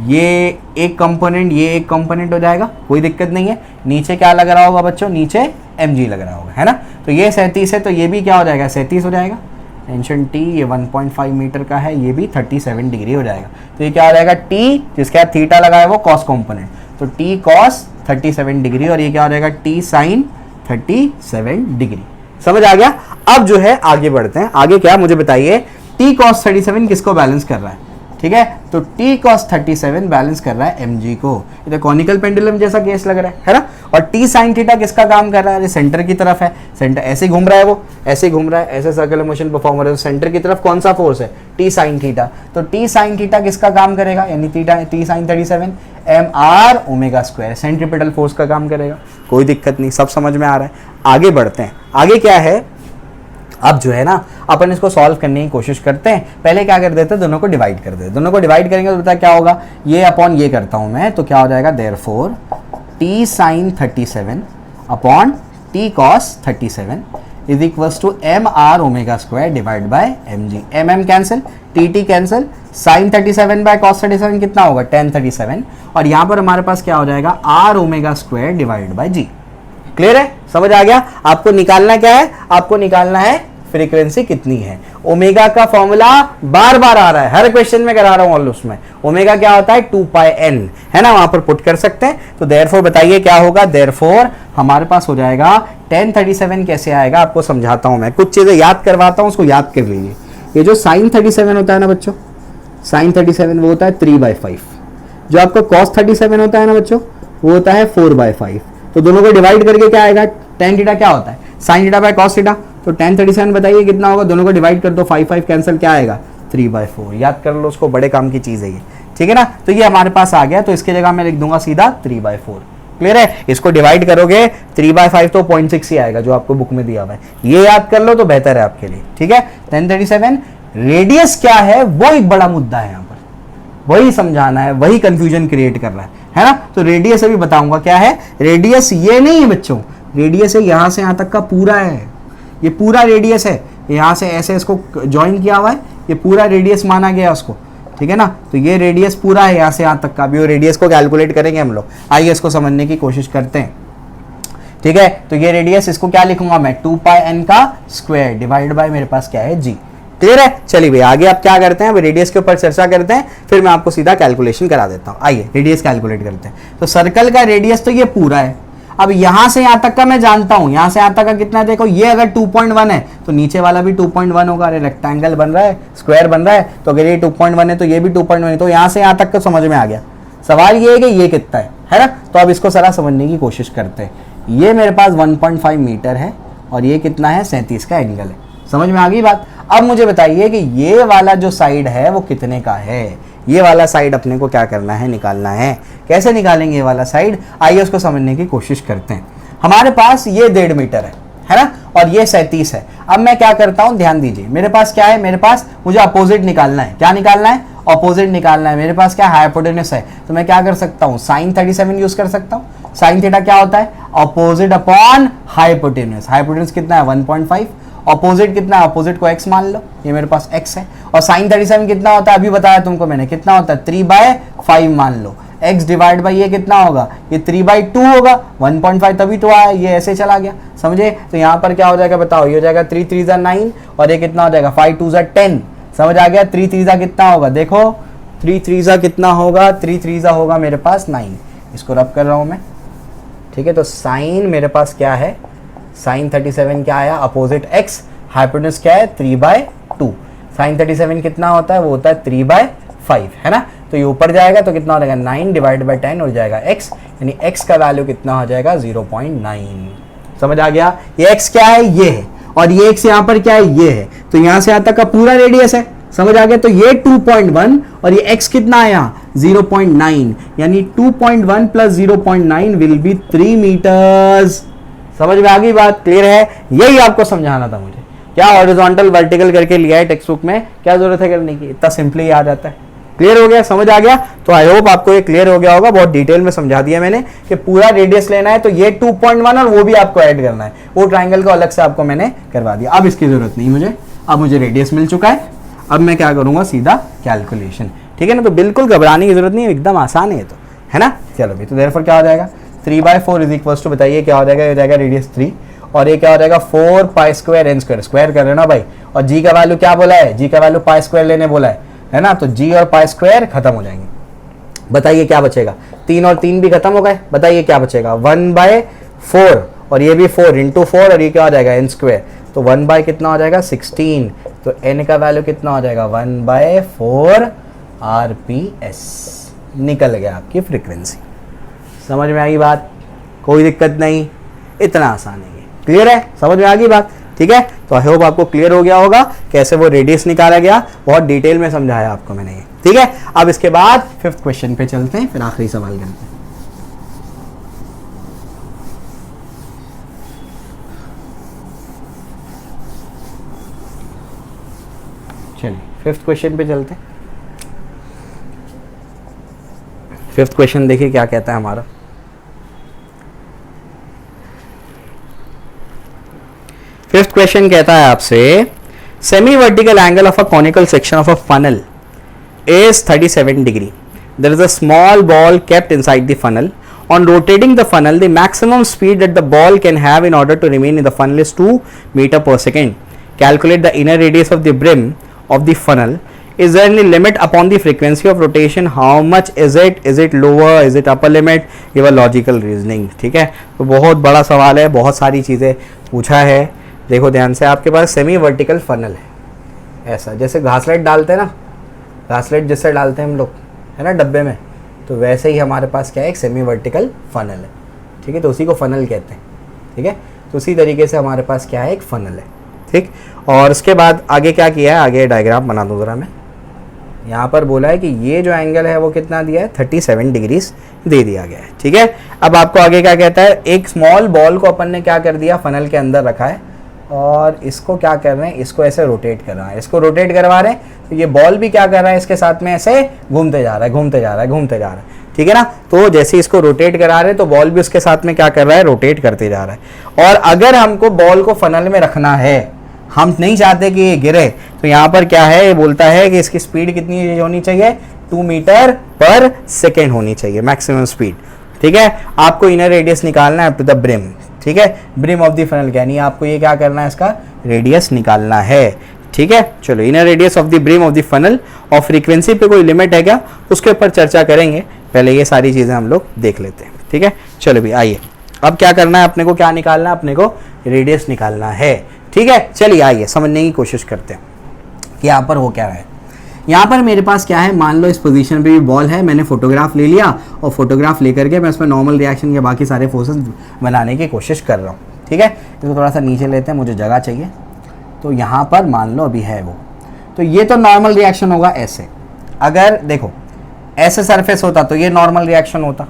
ये एक कंपोनेंट, ये एक कंपोनेंट हो जाएगा, कोई दिक्कत नहीं है। नीचे क्या लग रहा होगा बच्चों, नीचे mg लग रहा होगा, है ना। तो ये 37 है, तो ये भी क्या हो जाएगा, 37 हो जाएगा। टेंशन t ये 1.5 मीटर का है, ये भी 37 डिग्री हो जाएगा। तो ये क्या हो जाएगा, t जिसके साथ थीटा लगा है वो कॉस कंपोनेंट, तो t कॉस 37 डिग्री, और ये क्या हो जाएगा, t साइन 37 डिग्री। समझ आ गया। अब जो है आगे बढ़ते हैं। आगे क्या, मुझे बताइए, t cos 37 किसको बैलेंस कर रहा है, ठीक है। तो t cos 37 बैलेंस कर रहा है mg को। ये तो कॉनिकल पेंडुलम जैसा केस लग रहा है ना। और t sin थीटा किसका काम कर रहा है, सेंटर की तरफ है। सेंटर ऐसे घूम रहा है, वो ऐसे घूम रहा है, ऐसे सर्कुलर मोशन परफॉर्म हो रहा है। तो सेंटर की तरफ कौन सा फोर्स है, t sin थीटा। तो t sin थीटा किसका काम करेगा, यानी t sin 37 mr omega square centripetal force का काम करेगा। कोई दिक्कत नहीं, सब समझ में आ रहा है। आगे बढ़ते हैं। आगे क्या है, अब जो है ना अपन इसको सॉल्व करने की कोशिश करते हैं। पहले क्या कर देते हैं, दोनों को डिवाइड कर देते हैं। दोनों को डिवाइड करेंगे तो पता क्या होगा, ये अपॉन ये करता हूं मैं, तो क्या हो जाएगा, देयरफॉर t sin 37 अपॉन t cos 37 is equals to mr omega square divide by mg। mm cancel, tt cancel, sin 37 by cos 37 कितना होगा, tan 37, और यहाँ पर हमारे पास क्या हो जाएगा, r omega square divide bye g। Clear है, समझ आ गया। आपको निकालना क्या है, आपको निकालना है फ्रीक्वेंसी कितनी है। ओमेगा का फॉर्मूला बार बार आ रहा है, हर क्वेश्चन में करा रहा हूं ऑल उसमें। ओमेगा क्या होता है, 2πn, है ना, वहां पर पुट कर सकते हैं। तो देयरफॉर बताइए क्या होगा, देयरफॉर हमारे पास हो जाएगा tan 37 कैसे आएगा, आपको समझाता हूं मैं, कुछ चीजें याद करवाता हूं, उसको याद कर लीजिए। ये जो sin 37 होता है ना बच्चों, sin 37 वो होता है 3/5। जो आपका cos 37 होता है ना बच्चों, वो होता है 4/5। तो दोनों को डिवाइड करके क्या आएगा, tan थीटा क्या होता है, sin theta by cos theta. तो tan 37 बताइए कितना होगा, दोनों को डिवाइड कर दो, 5 कैंसिल, क्या आएगा, 3/4। याद कर लो उसको, बड़े काम की चीज है ये, ठीक है ना। तो ये हमारे पास आ गया, तो इसकी जगह मैं लिख दूंगा सीधा 3/4। क्लियर है, इसको डिवाइड करोगे 3/5 तो 0.6 ही आएगा जो आपको बुक में दिया हुआ है। ये याद कर लो तो बेहतर है आपके लिए, ठीक है। tan 37 रेडियस क्या है वो एक बड़ा मुद्दा है, यहाँ पर वही समझाना है, वही कंफ्यूजन क्रिएट कर रहा है ना। तो रेडियस अभी बताऊंगा क्या है। रेडियस ये नहीं है बच्चों, रेडियस है यहां से यहां तक का पूरा है, ये पूरा रेडियस है। यहां से ऐसे इसको ज्वाइन किया हुआ है, ये पूरा रेडियस माना गया उसको, ठीक है ना। तो ये रेडियस पूरा है यहां से यहां तक का। अभी वो रेडियस को कैलकुलेट करेंगे हम लोग, आइए इसको समझने की कोशिश करते हैं, ठीक है। तो ये रेडियस, इसको क्या लिखूंगा मैं, 2πn का स्क्वायर डिवाइड बाय मेरे पास क्या है, g। क्लियर है। चलिए भैया आगे आप क्या करते हैं, अब रेडियस के ऊपर चर्चा करते हैं, फिर मैं आपको सीधा कैलकुलेशन करा देता हूं। आइए रेडियस कैलकुलेट करते हैं। तो सर्कल का रेडियस तो ये पूरा है। अब यहां से यहां तक का मैं जानता हूं, यहां से यहां तक का कितना है, देखो ये अगर 2.1 है तो नीचे वाला भी 2.1 होगा। अरे रेक्टेंगल बन रहा है, स्क्वायर बन रहा है, तो अगर ये 2.1 है तो ये भी 2.1 है। तो यहां से यहां तक का समझ में आ गया। सवाल ये है कि ये कितना है ना। तो अब इसको जरा समझने की कोशिश करते हैं। ये मेरे पास 1.5 मीटर है और ये कितना है, 37 का एंगल है। समझ में आ गई बात। अब मुझे बताइए कि ये वाला जो साइड है वो कितने का है। ये वाला साइड अपने को क्या करना है, निकालना है। कैसे निकालेंगे ये वाला साइड, आइए उसको समझने की कोशिश करते हैं। हमारे पास ये 1.5 मीटर है ना, और ये 37 है। अब मैं क्या करता हूं, ध्यान दीजिए, मेरे पास क्या है, मेरे पास मुझे अपोजिट निकालना है। क्या निकालना है, अपोजिट निकालना है। मेरे पास क्या हाइपोटेन्यूस है, तो मैं क्या कर सकता हूं, sin 37 यूज कर सकता हूं। sin थीटा क्या होता है, अपोजिट अपॉन हाइपोटेन्यूस। हाइपोटेन्यूस कितना है, 1.5। अपोजिट कितना है, अपोजिट को x मान लो, ये मेरे पास x है। और sin 37 कितना होता है, अभी बताया तुमको मैंने, कितना होता है, 3/5 मान लो। x डिवाइड बाई ये कितना होगा, ये 3/2 होगा। 1.5 तभी तो आया, ये ऐसे चला गया, समझे। तो यहाँ पर क्या हो जाएगा बताओ, ये हो जाएगा 3 3 9 और ये कितना हो जाएगा 5 2 10। समझ आ गया। 3 3 कितना होगा, देखो 3 3 कितना होगा, 3 3 होगा मेरे पास 9। इसको रब कर रहा हूँ मैं, ठीक है। तो साइन मेरे पास क्या है, sin 37 क्या आया, अपोजिट x, हाइपोटेन्यूस क्या है 3/2। sin 37 कितना होता है, वो होता है 3/5, है ना। तो ये ऊपर जाएगा तो कितना हो जाएगा, 9 डिवाइड बाई 10 हो जाएगा x, यानी x का वैल्यू कितना हो जाएगा 0.9। समझ आ गया। ये x क्या है, ये है, और ये x यहाँ पर क्या है, ये है। तो यहाँ से यहाँ तक का पूरा रेडियस है। समझ आ गया। तो ये 2.1 और ये x कितना है यहाँ 0.9, यानी 2.1 प्लस 0.9 विल बी 3 मीटर्स। समझ में आ गई बात, क्लियर है। यही आपको समझाना था मुझे। क्या हॉरिजॉन्टल वर्टिकल करके लिया है टेक्स्ट बुक में, क्या जरूरत है करने की, इतना सिंपली आ जाता है। क्लियर हो गया, समझ आ गया। तो आई होप आपको ये क्लियर हो गया होगा। बहुत डिटेल में समझा दिया मैंने कि पूरा रेडियस लेना है तो ये 2.1 और वो भी आपको ऐड करना है। वो ट्राइंगल को अलग से आपको मैंने करवा दिया। अब इसकी जरूरत नहीं मुझे, अब मुझे रेडियस मिल चुका है। अब मैं क्या करूंगा, सीधा कैलकुलेशन। ठीक है ना। तो बिल्कुल घबराने की जरूरत नहीं है, एकदम आसान है ये तो, है ना। चलो भाई, तो देयरफॉर क्या हो जाएगा 3/4 इज इक्वल्स टू, बताइए क्या हो जाएगा, ये हो जाएगा रेडियस 3 और ये क्या हो जाएगा 4 pi square N square, square कर लेना भाई। और जी का वैल्यू क्या बोला है, जी का वैल्यू पाई स्क्वायर लेने बोला है ना। तो जी और पाई स्क्वायर खत्म हो जाएंगे। बताइए क्या बचेगा, 3 और 3 भी खत्म हो गए, बताइए क्या बचेगा 1/4 और ये भी 4 इंटू 4 और ये क्या हो जाएगा एन स्क्वायर। तो 1 बाय कितना हो जाएगा 16, तो n का वैल्यू कितना हो जाएगा 1/4 RPS। निकल गया आपकी फ्रीक्वेंसी। समझ में आ गई बात, कोई दिक्कत नहीं, इतना आसान है ये। क्लियर है, समझ में आ गई बात, ठीक है। तो आई होप आपको क्लियर हो गया होगा कैसे वो रेडियस निकाला गया, बहुत डिटेल में समझाया आपको मैंने ये, ठीक है। अब इसके बाद 5th क्वेश्चन पे चलते हैं, फिर आखिरी सवाल करते हैं। चलिए 5th क्वेश्चन पे चलते हैं। 5th क्वेश्चन देखिए क्या कहता है हमारा। 5th क्वेश्चन कहता है आपसे semi vertical angle of a conical section of a funnel is 37 degree. There is a small ball kept inside the funnel. On rotating the funnel, the maximum speed that the ball can have in order to remain in the funnel is 2 meter per second. Calculate the inner radius of the brim of the funnel. Is there any limit upon the frequency of rotation? How much is it? Is it lower? Is it upper limit? ये वो logical reasoning, ठीक है। तो बहुत बड़ा सवाल है, बहुत सारी चीज़ें पूछा है। देखो ध्यान से, आपके पास सेमी वर्टिकल फनल है, ऐसा जैसे घासलेट डालते हैं ना, घासलेट जिससे डालते हैं हम लोग, है ना डब्बे में, तो वैसे ही हमारे पास क्या है एक सेमी वर्टिकल फनल है, ठीक है। तो उसी को फनल कहते हैं, ठीक है। तो उसी तरीके से हमारे पास क्या है एक फनल है, ठीक। और उसके बाद आगे क्या किया है, आगे डायग्राम बना दूँ ज़रा मैं। यहाँ पर बोला है कि ये जो एंगल है वो कितना दिया है 37 डिग्रीज दे दिया गया है, ठीक है। अब आपको आगे क्या कहता है, एक स्मॉल बॉल को अपन ने क्या कर दिया फनल के अंदर रखा है और इसको क्या कर रहे हैं, इसको ऐसे रोटेट कर रहा है, इसको रोटेट करवा रहे हैं। तो ये बॉल भी क्या कर रहा है इसके साथ में ऐसे घूमते जा रहा है, घूमते जा रहा है, घूमते जा रहा है, ठीक है ना। तो जैसे इसको रोटेट करा रहे हैं तो बॉल भी उसके साथ में क्या कर रहा है रोटेट करते जा रहा है। और अगर हमको बॉल को फनल में रखना है, हम नहीं चाहते कि ये गिरे, तो यहाँ पर क्या है ये बोलता है कि इसकी स्पीड कितनी होनी चाहिए 2 मीटर पर सेकेंड होनी चाहिए मैक्सिमम स्पीड, ठीक है। आपको इनर रेडियस निकालना है अप टू द ब्रिम, ठीक है, ब्रिम ऑफ द फनल, यानी आपको ये क्या करना है इसका रेडियस निकालना है, ठीक है। चलो inner radius of the brim of the funnel, और फ्रीक्वेंसी पे कोई लिमिट है क्या उसके ऊपर चर्चा करेंगे, पहले ये सारी चीजें हम लोग देख लेते हैं, ठीक है। चलो भी आइए, अब क्या करना है अपने को, क्या निकालना है अपने को रेडियस निकालना है, ठीक है। चलिए आइए समझने की कोशिश करते हैं कि यहाँ पर हो क्या है। यहाँ पर मेरे पास क्या है, मान लो इस पोजीशन पे भी बॉल है, मैंने फोटोग्राफ ले लिया और फोटोग्राफ लेकर के मैं उसमें नॉर्मल रिएक्शन के बाकी सारे फोर्सेस बनाने की कोशिश कर रहा हूँ, ठीक है। इसको थोड़ा सा नीचे लेते हैं, मुझे जगह चाहिए। तो यहाँ पर मान लो अभी है वो, तो ये तो नॉर्मल रिएक्शन होगा ऐसे। अगर देखो ऐसे सरफेस होता तो ये नॉर्मल रिएक्शन होता,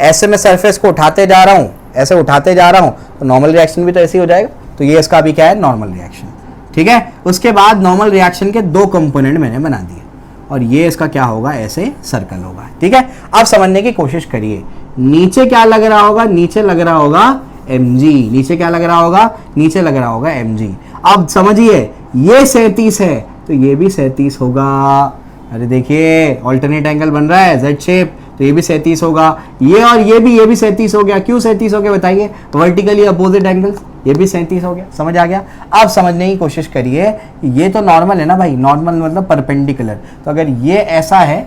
ऐसे मैं सरफेस को उठाते जा रहा हूँ, ऐसे उठाते जा रहा हूँ, तो नॉर्मल रिएक्शन भी तो ऐसे ही हो जाएगा। तो ये इसका अभी क्या है नॉर्मल रिएक्शन, ठीक है। उसके बाद नॉर्मल रिएक्शन के 2 कंपोनेंट मैंने बना दिए और ये इसका क्या होगा ऐसे सर्कल होगा, ठीक है। अब समझने की कोशिश करिए, नीचे क्या लग रहा होगा, नीचे लग रहा होगा mg, नीचे क्या लग रहा होगा, नीचे लग रहा होगा mg। अब समझिए ये 37 है तो ये भी 37 होगा। अरे देखिए ऑल्टरनेट एंगल बन रहा है Z शेप, तो ये भी 37 होगा, ये और ये भी 37 हो गया। क्यों 37 हो गया बताइए, वर्टिकली अपोजिट एंगल्स, ये भी 37 हो गया। समझ आ गया। अब समझने की कोशिश करिए, ये तो नॉर्मल है ना भाई, नॉर्मल मतलब परपेंडिकुलर। तो अगर ये ऐसा है,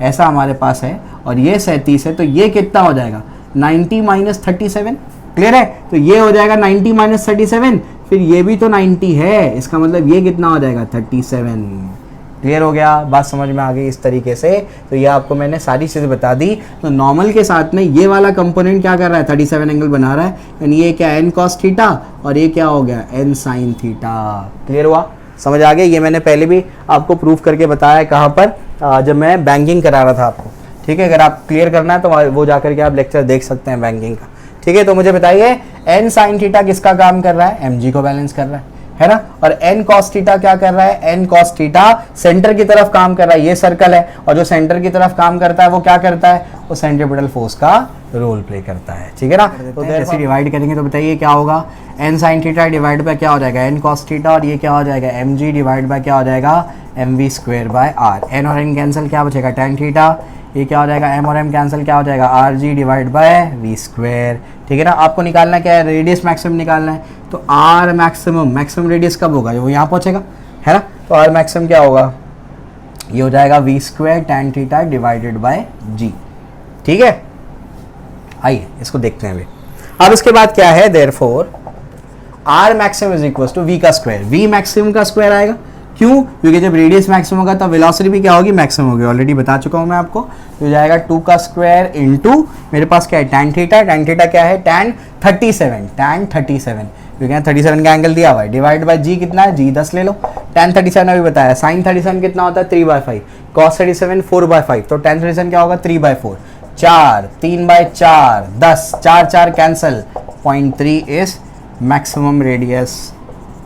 ऐसा हमारे पास है और ये 37 है, तो ये कितना हो जाएगा 90 माइनस 37, क्लियर है। तो ये हो जाएगा 90 माइनस 37, फिर ये भी तो 90 है, इसका मतलब ये कितना हो जाएगा 37। क्लियर हो गया, बात समझ में आ गई इस तरीके से। तो ये आपको मैंने सारी चीज़ें बता दी। तो नॉर्मल के साथ में ये वाला कंपोनेंट क्या कर रहा है 37 एंगल बना रहा है, यानी ये क्या n cos थीटा और ये क्या हो गया n sin थीटा। क्लियर हुआ, समझ आ गया। ये मैंने पहले भी आपको प्रूफ करके बताया है, कहाँ पर, जब मैं बैंकिंग करा रहा था आपको, ठीक है। अगर आप क्लियर करना है तो वो जाकर के आप लेक्चर देख सकते हैं बैंकिंग का, ठीक है। तो मुझे बताइए n sin थीटा किसका काम कर रहा है, mg को बैलेंस कर रहा है ना। और n cos थीटा क्या कर रहा है, n cos थीटा सेंटर की तरफ काम कर रहा है, ये सर्कल है, और जो सेंटर की तरफ काम करता है वो क्या करता है, वो सेंट्रीपिटल फोर्स का रोल प्ले करता है, ठीक है ना। तो जैसे डिवाइड करेंगे तो बताइए क्या होगा, N sine theta divide by क्या हो जाएगा, एन कॉस थीटा, और ये क्या हो जाएगा, एम जी डिवाइड बाय क्या हो जाएगा, M V square by R. N और एन कैंसिल, क्या बचेगा, टेन थीटा, ये क्या हो जाएगा, एम और एम कैंसिल, क्या हो जाएगा, R G divide by V square, ठीक है ना। आपको निकालना क्या है, रेडियस मैक्सिमम निकालना है, तो आर मैक्सिमम, मैक्सिमम रेडियस कब होगा, वो यहाँ पहुँचेगा, है ना। तो आर मैक्सिमम क्या होगा, ये हो जाएगा v square tan theta divided by g, ठीक है। आइए इसको देखते हैं अभी। अब इसके बाद क्या है, therefore R maximum is equal to V का स्क्वायर, वी मैक्सिमम का स्क्वायर आएगा, क्यों, क्योंकि जब रेडियस मैक्सिमम होगा तब वेलोसिटी भी क्या होगी, मैक्सिमम होगी, ऑलरेडी बता चुका हूं मैं आपको। तो हो जाएगा 2 का स्क्वायर इंटू मेरे पास क्या है, टैन थीटा, टैन थीटा क्या है, टैन 37, टैन 37, क्योंकि 37 का एंगल दिया हुआ है, डिवाइड बाय जी कितना है, जी 10 ले लो, टैन 37 अभी बताया, साइन 37 कितना होता है 3/5, कॉस 37 4/5, तो टैन 37 क्या होगा 3/4, 4 3/4 10, 4 4 cancel, 0.3 is maximum radius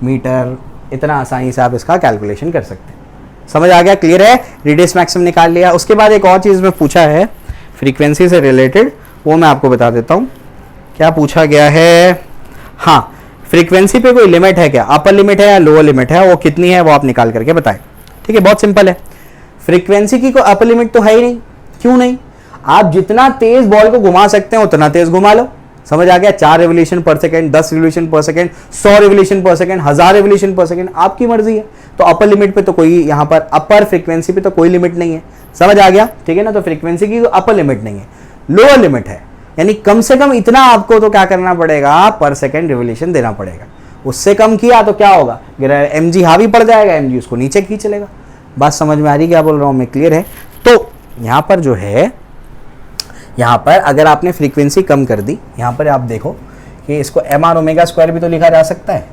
metre. इतना आसानी से आप इसका कैलकुलेशन कर सकते हैं, समझ आ गया, क्लियर है। रेडियस मैक्सिमम निकाल लिया। उसके बाद एक और चीज़ में पूछा है फ्रीक्वेंसी से रिलेटेड, वो मैं आपको बता देता हूँ क्या पूछा गया है। हाँ, फ्रीक्वेंसी पे कोई लिमिट है क्या, अपर लिमिट है या लोअर लिमिट है, वो कितनी है वो आप निकाल करके बताएं, ठीक है। बहुत सिंपल है, फ्रीक्वेंसी की कोई अपर लिमिट तो है ही नहीं, क्यों नहीं, आप जितना तेज बॉल को घुमा सकते हैं उतना तेज घुमा लो, समझ आ गया। 4 revolution per second, 10 revolution per second, 100 revolution per second, 1000 revolution per second, आपकी मर्जी है। तो अपर लिमिट पे तो कोई, यहाँ पर अपर फ्रीक्वेंसी पे तो कोई लिमिट नहीं है, समझ आ गया, ठीक है ना। तो फ्रीक्वेंसी की अपर लिमिट नहीं है, लोअर लिमिट है, यानी कम से कम इतना आपको तो क्या करना पड़ेगा, पर सेकंड रिवोल्यूशन देना पड़ेगा। उससे कम किया तो क्या होगा, एम जी हावी पड़ जाएगा, एम जी उसको नीचे खींच लेगा। बात समझ में आ रही क्या बोल रहा हूँ मैं, क्लियर है। तो यहाँ पर जो है, यहाँ पर अगर आपने फ्रीक्वेंसी कम कर दी, यहाँ पर आप देखो कि इसको एम आर ओमेगा स्क्वायर भी तो लिखा जा सकता है,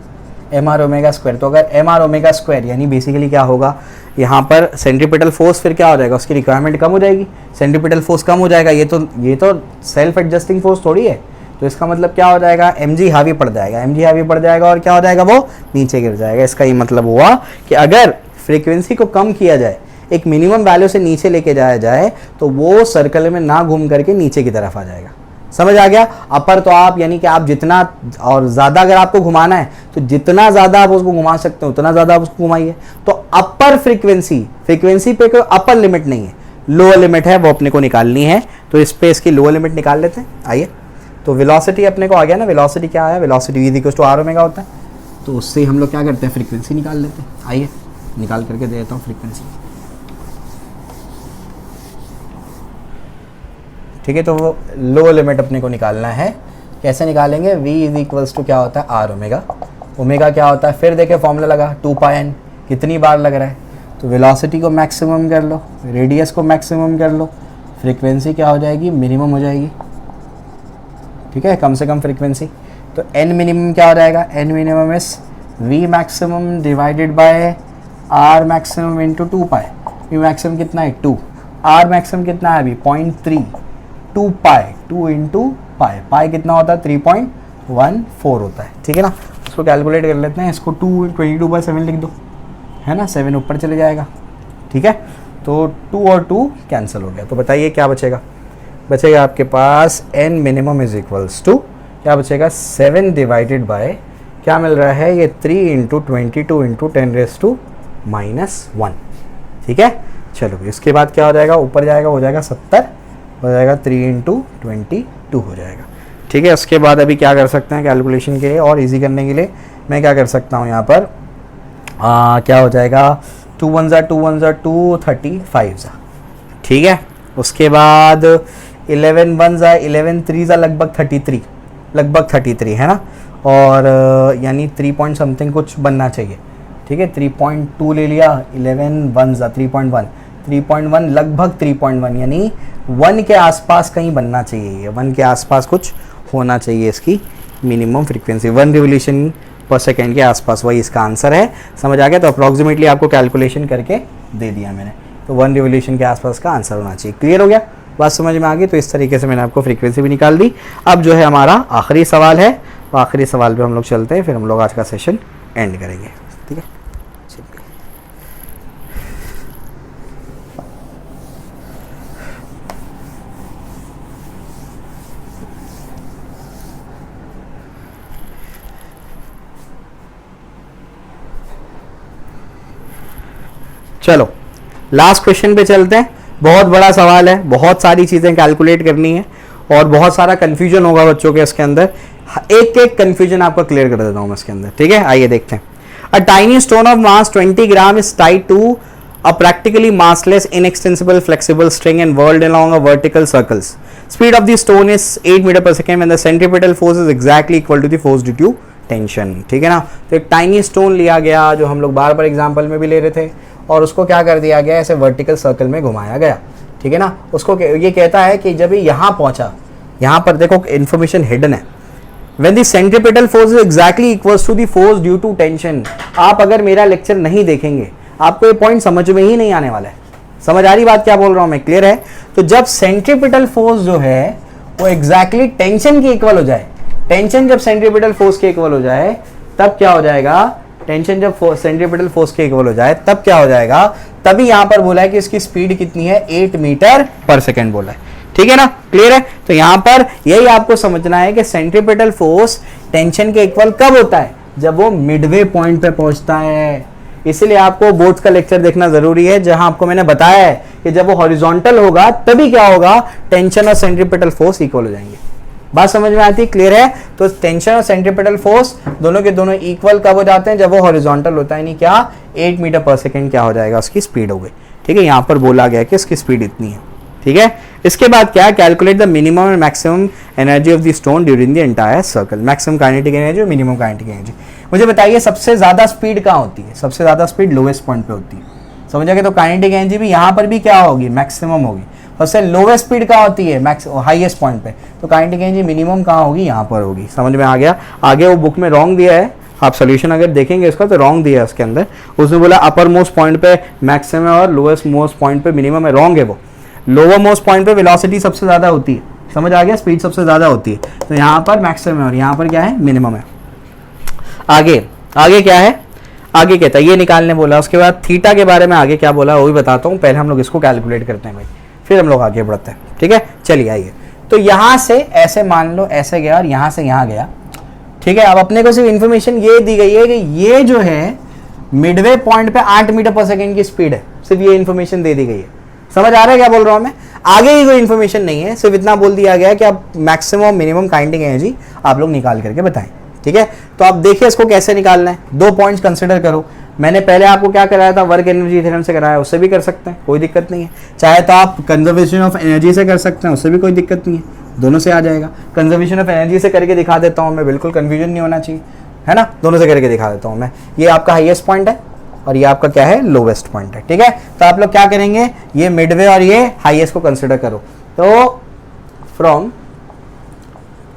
एम आर ओमेगा स्क्वायर। तो अगर एम आर ओमेगा स्क्वायर यानी बेसिकली क्या होगा, यहाँ पर सेंट्रीपिटल फोर्स फिर क्या हो जाएगा, उसकी रिक्वायरमेंट कम हो जाएगी, सेंट्रीपिटल फोर्स कम हो जाएगा, ये तो सेल्फ एडजस्टिंग फोर्स थोड़ी है। तो इसका मतलब क्या हो जाएगा, एम जी हावी पड़ जाएगा, एम जी हावी पड़ जाएगा और क्या हो जाएगा, वो नीचे गिर जाएगा। इसका ये मतलब हुआ कि अगर फ्रीक्वेंसी को कम किया जाए, एक मिनिमम वैल्यू से नीचे लेके जाया जाए, तो वो सर्कल में ना घूम करके नीचे की तरफ आ जाएगा, समझ आ गया। अपर तो आप यानी कि आप जितना और ज़्यादा अगर आपको घुमाना है तो जितना ज़्यादा आप उसको घुमा सकते हो उतना ज़्यादा आप उसको घुमाइए। तो अपर फ्रीक्वेंसी पे कोई अपर लिमिट नहीं है, लोअर लिमिट है, वो अपने को निकालनी है। तो इस पे इसकी लोअर लिमिट निकाल लेते हैं। आइए, तो वेलोसिटी अपने को आ गया ना, वेलोसिटी क्या आया, velocity v equals to R omega होता है। तो उससे हम लोग क्या करते हैं, फ्रीक्वेंसी निकाल लेते हैं। आइए निकाल करके दे देता हूँ फ्रीक्वेंसी, ठीक है। तो वो लो लिमिट अपने को निकालना है, कैसे निकालेंगे, v इज इक्वल्स टू क्या होता है, आर ओमेगा, ओमेगा क्या होता है, फिर देखे फॉर्मूला लगा 2πn, कितनी बार लग रहा है, तो वेलोसिटी को मैक्सिमम कर लो, रेडियस को मैक्सिमम कर लो, फ्रीक्वेंसी क्या हो जाएगी, मिनिमम हो जाएगी, ठीक है, कम से कम फ्रीक्वेंसी। तो n मिनिमम क्या हो जाएगा, n minimum is v maximum divided by r maximum into 2π। v maximum कितना है 2, r मैक्सिमम कितना है अभी 0.3, 2π, 2 इंटू पाई, पाई कितना होता है 3.14 होता है, ठीक है ना। इसको कैलकुलेट कर लेते हैं, इसको 22/7 लिख दो, है ना, 7 ऊपर चले जाएगा, ठीक है। तो 2 और 2 कैंसिल हो गया। तो बताइए क्या बचेगा, बचेगा आपके पास n minimum is equals to क्या बचेगा, 7 डिवाइडेड बाय क्या मिल रहा है, ये 3 इंटू 22 इंटू 10⁻⁻1, ठीक है। चलो इसके बाद क्या हो जाएगा, ऊपर जाएगा, हो जाएगा 70, हो जाएगा 3 इंटू 22 हो जाएगा, ठीक है। उसके बाद अभी क्या कर सकते हैं कैलकुलेशन के लिए और इजी करने के लिए, मैं क्या कर सकता हूँ यहाँ पर क्या हो जाएगा, 2 1 2 35, ठीक है। उसके बाद 11 1 11 3 लगभग 33 है ना, और यानी 3 पॉइंट समथिंग कुछ बनना चाहिए, ठीक है। 3.2 ले लिया, 11 1 3.1 लगभग 3.1 यानी 1 के आसपास कहीं बनना चाहिए, ये 1 के आसपास कुछ होना चाहिए इसकी minimum frequency, 1 revolution per second के आसपास, वही इसका आंसर है, समझ आ गया। तो अप्रॉक्सीमेटली आपको कैलकुलेशन करके दे दिया मैंने, तो 1 रिवोल्यूशन के आसपास का आंसर होना चाहिए। क्लियर हो गया, बात समझ में आ गई। तो इस तरीके से मैंने आपको फ्रीक्वेंसी भी निकाल दी। अब जो है हमारा आखिरी सवाल है, तो आखिरी सवाल पे हम लोग चलते हैं, फिर हम लोग आज का सेशन एंड करेंगे, ठीक है। चलो लास्ट क्वेश्चन पे चलते हैं। बहुत बड़ा सवाल है, बहुत सारी चीजें कैलकुलेट करनी है और बहुत सारा कंफ्यूजन होगा बच्चों के इसके अंदर। एक एक कंफ्यूजन आपका क्लियर कर देता हूं मैं इसके अंदर, ठीक है। आइए देखते हैं। A tiny stone of mass 20 gram is tied to a practically massless, inextensible, flexible string and whirled along a vertical circles. Speed of the stone is 8 meter per second when the centripetal force is exactly equal to the force due to tension. ठीक है ना। तो एक tiny stone लिया गया जो हम लोग बार बार एग्जाम्पल में भी ले रहे थे, और उसको क्या कर दिया गया, ऐसे वर्टिकल सर्कल में घुमाया गया, ठीक है ना। उसको ये कहता है कि जब ये यहाँ पहुंचा, यहाँ पर देखो इन्फॉर्मेशन हिडन है, when the centripetal force is exactly equals to the force due to tension। आप अगर मेरा लेक्चर नहीं देखेंगे आपको ये पॉइंट समझ में ही नहीं आने वाला है। समझ आ रही बात क्या बोल रहा हूं मैं, क्लियर है। तो जब सेंट्रीपिटल फोर्स जो है वो एग्जैक्टली टेंशन के इक्वल हो जाए, टेंशन जब सेंट्रीपिटल फोर्स के इक्वल हो जाए तब क्या हो जाएगा, टेंशन जब सेंट्रीपिटल फोर्स के इक्वल हो जाए तब क्या हो जाएगा, तभी यहां पर बोला है कि इसकी स्पीड कितनी है, 8 मीटर पर सेकेंड बोला है, ठीक है ना, क्लियर है। तो यहां पर यही आपको समझना है कि सेंट्रीपिटल फोर्स टेंशन के इक्वल कब होता है, जब वो मिडवे पॉइंट पे पहुंचता है। इसलिए आपको बोर्ड्स का लेक्चर देखना जरूरी है, जहां आपको मैंने बताया है कि जब वो हॉरिजॉन्टल होगा तभी क्या होगा, टेंशन और सेंट्रीपिटल फोर्स इक्वल हो जाएंगे। बात समझ में आती है, क्लियर है। तो टेंशन और सेंट्रीपिटल फोर्स दोनों के दोनों इक्वल कब हो जाते हैं, जब वो हॉरिजॉन्टल होता है, यानी क्या 8 मीटर पर सेकेंड क्या हो जाएगा, उसकी स्पीड हो गई, ठीक है। यहां पर बोला गया कि इसकी स्पीड इतनी है, ठीक है। इसके बाद क्या, calculate the minimum and maximum energy of the stone during the entire circle. Maximum kinetic energy और मिनिमम काइनेटिक एनर्जी। मुझे बताइए सबसे ज्यादा स्पीड कहाँ होती है, सबसे ज्यादा स्पीड लोवेस्ट पॉइंट पे होती है, समझ गए। तो काइनेटिक एनर्जी भी यहाँ पर भी क्या होगी, मैक्सिमम होगी। सबसे लोवेस्ट स्पीड कहाँ होती है, हाईएस्ट पॉइंट पे, तो काइनेटिक एनर्जी मिनिमम कहाँ होगी, यहाँ पर होगी। समझ में आ गया। आगे वो बुक में रॉन्ग दिया है, आप सोल्यूशन अगर देखेंगे इसका तो रॉन्ग दिया है उसके अंदर। उसने बोला अपर मोस्ट पॉइंट पे मैक्सिमम है और लोएस्ट मोस्ट पॉइंट पे मिनिमम है, रॉन्ग है वो। लोअर मोस्ट पॉइंट पे वेलोसिटी सबसे ज्यादा होती है, समझ आ गया, स्पीड सबसे ज्यादा होती है। तो यहाँ पर मैक्सिमम है और यहाँ पर क्या है, मिनिमम है। आगे आगे क्या है, आगे कहता है ये निकालने बोला। उसके बाद थीटा के बारे में आगे क्या बोला वो भी बताता हूँ, पहले हम लोग इसको कैलकुलेट करते हैं भाई, फिर हम लोग आगे बढ़ते हैं, ठीक है। चलिए आइए, तो यहाँ से ऐसे मान लो ऐसे गया और यहाँ से यहाँ गया, ठीक है। अब अपने को सिर्फ इन्फॉर्मेशन ये दी गई है कि ये जो है मिडवे पॉइंट पे 8 मीटर पर सेकेंड की स्पीड है, सिर्फ ये इन्फॉर्मेशन दे दी गई है। समझ आ रहा है क्या बोल रहा हूँ मैं, आगे की कोई इन्फॉर्मेशन नहीं है, सिर्फ इतना बोल दिया गया कि आप मैक्सिमम मिनिमम काइनेटिक एनर्जी आप लोग निकाल करके बताएं, ठीक है। तो आप देखिए इसको कैसे निकालना है, 2 पॉइंट्स कंसिडर करो। मैंने पहले आपको क्या कराया था, वर्क एनर्जी थ्योरम से कराया, उससे भी कर सकते हैं, कोई दिक्कत नहीं है। चाहे तो आप कंजर्वेशन ऑफ एनर्जी से कर सकते हैं, उससे भी कोई दिक्कत नहीं है, दोनों से आ जाएगा। कंजर्वेशन ऑफ एनर्जी से करके दिखा देता हूँ मैं, बिल्कुल कन्फ्यूजन नहीं होना चाहिए, है ना। दोनों से करके दिखा देता हूँ मैं। ये आपका हाईएस्ट पॉइंट है और ये आपका क्या है, लोवेस्ट पॉइंट है, ठीक है। तो आप लोग क्या करेंगे, ये मिडवे और ये हाईएस्ट को कंसिडर करो। तो फ्रॉम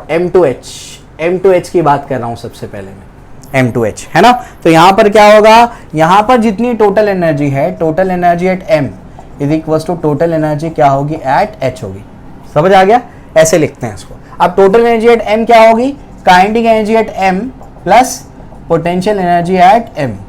M to H की बात कर रहा हूं सबसे पहले मैं, M to H, है ना। तो यहां पर क्या होगा, यहां पर जितनी टोटल एनर्जी है, total energy at M is equal to total energy क्या होगी, एट H होगी। समझ आ गया, ऐसे लिखते हैं इसको। अब टोटल एनर्जी एट M क्या होगी, kinetic energy at M plus potential energy at M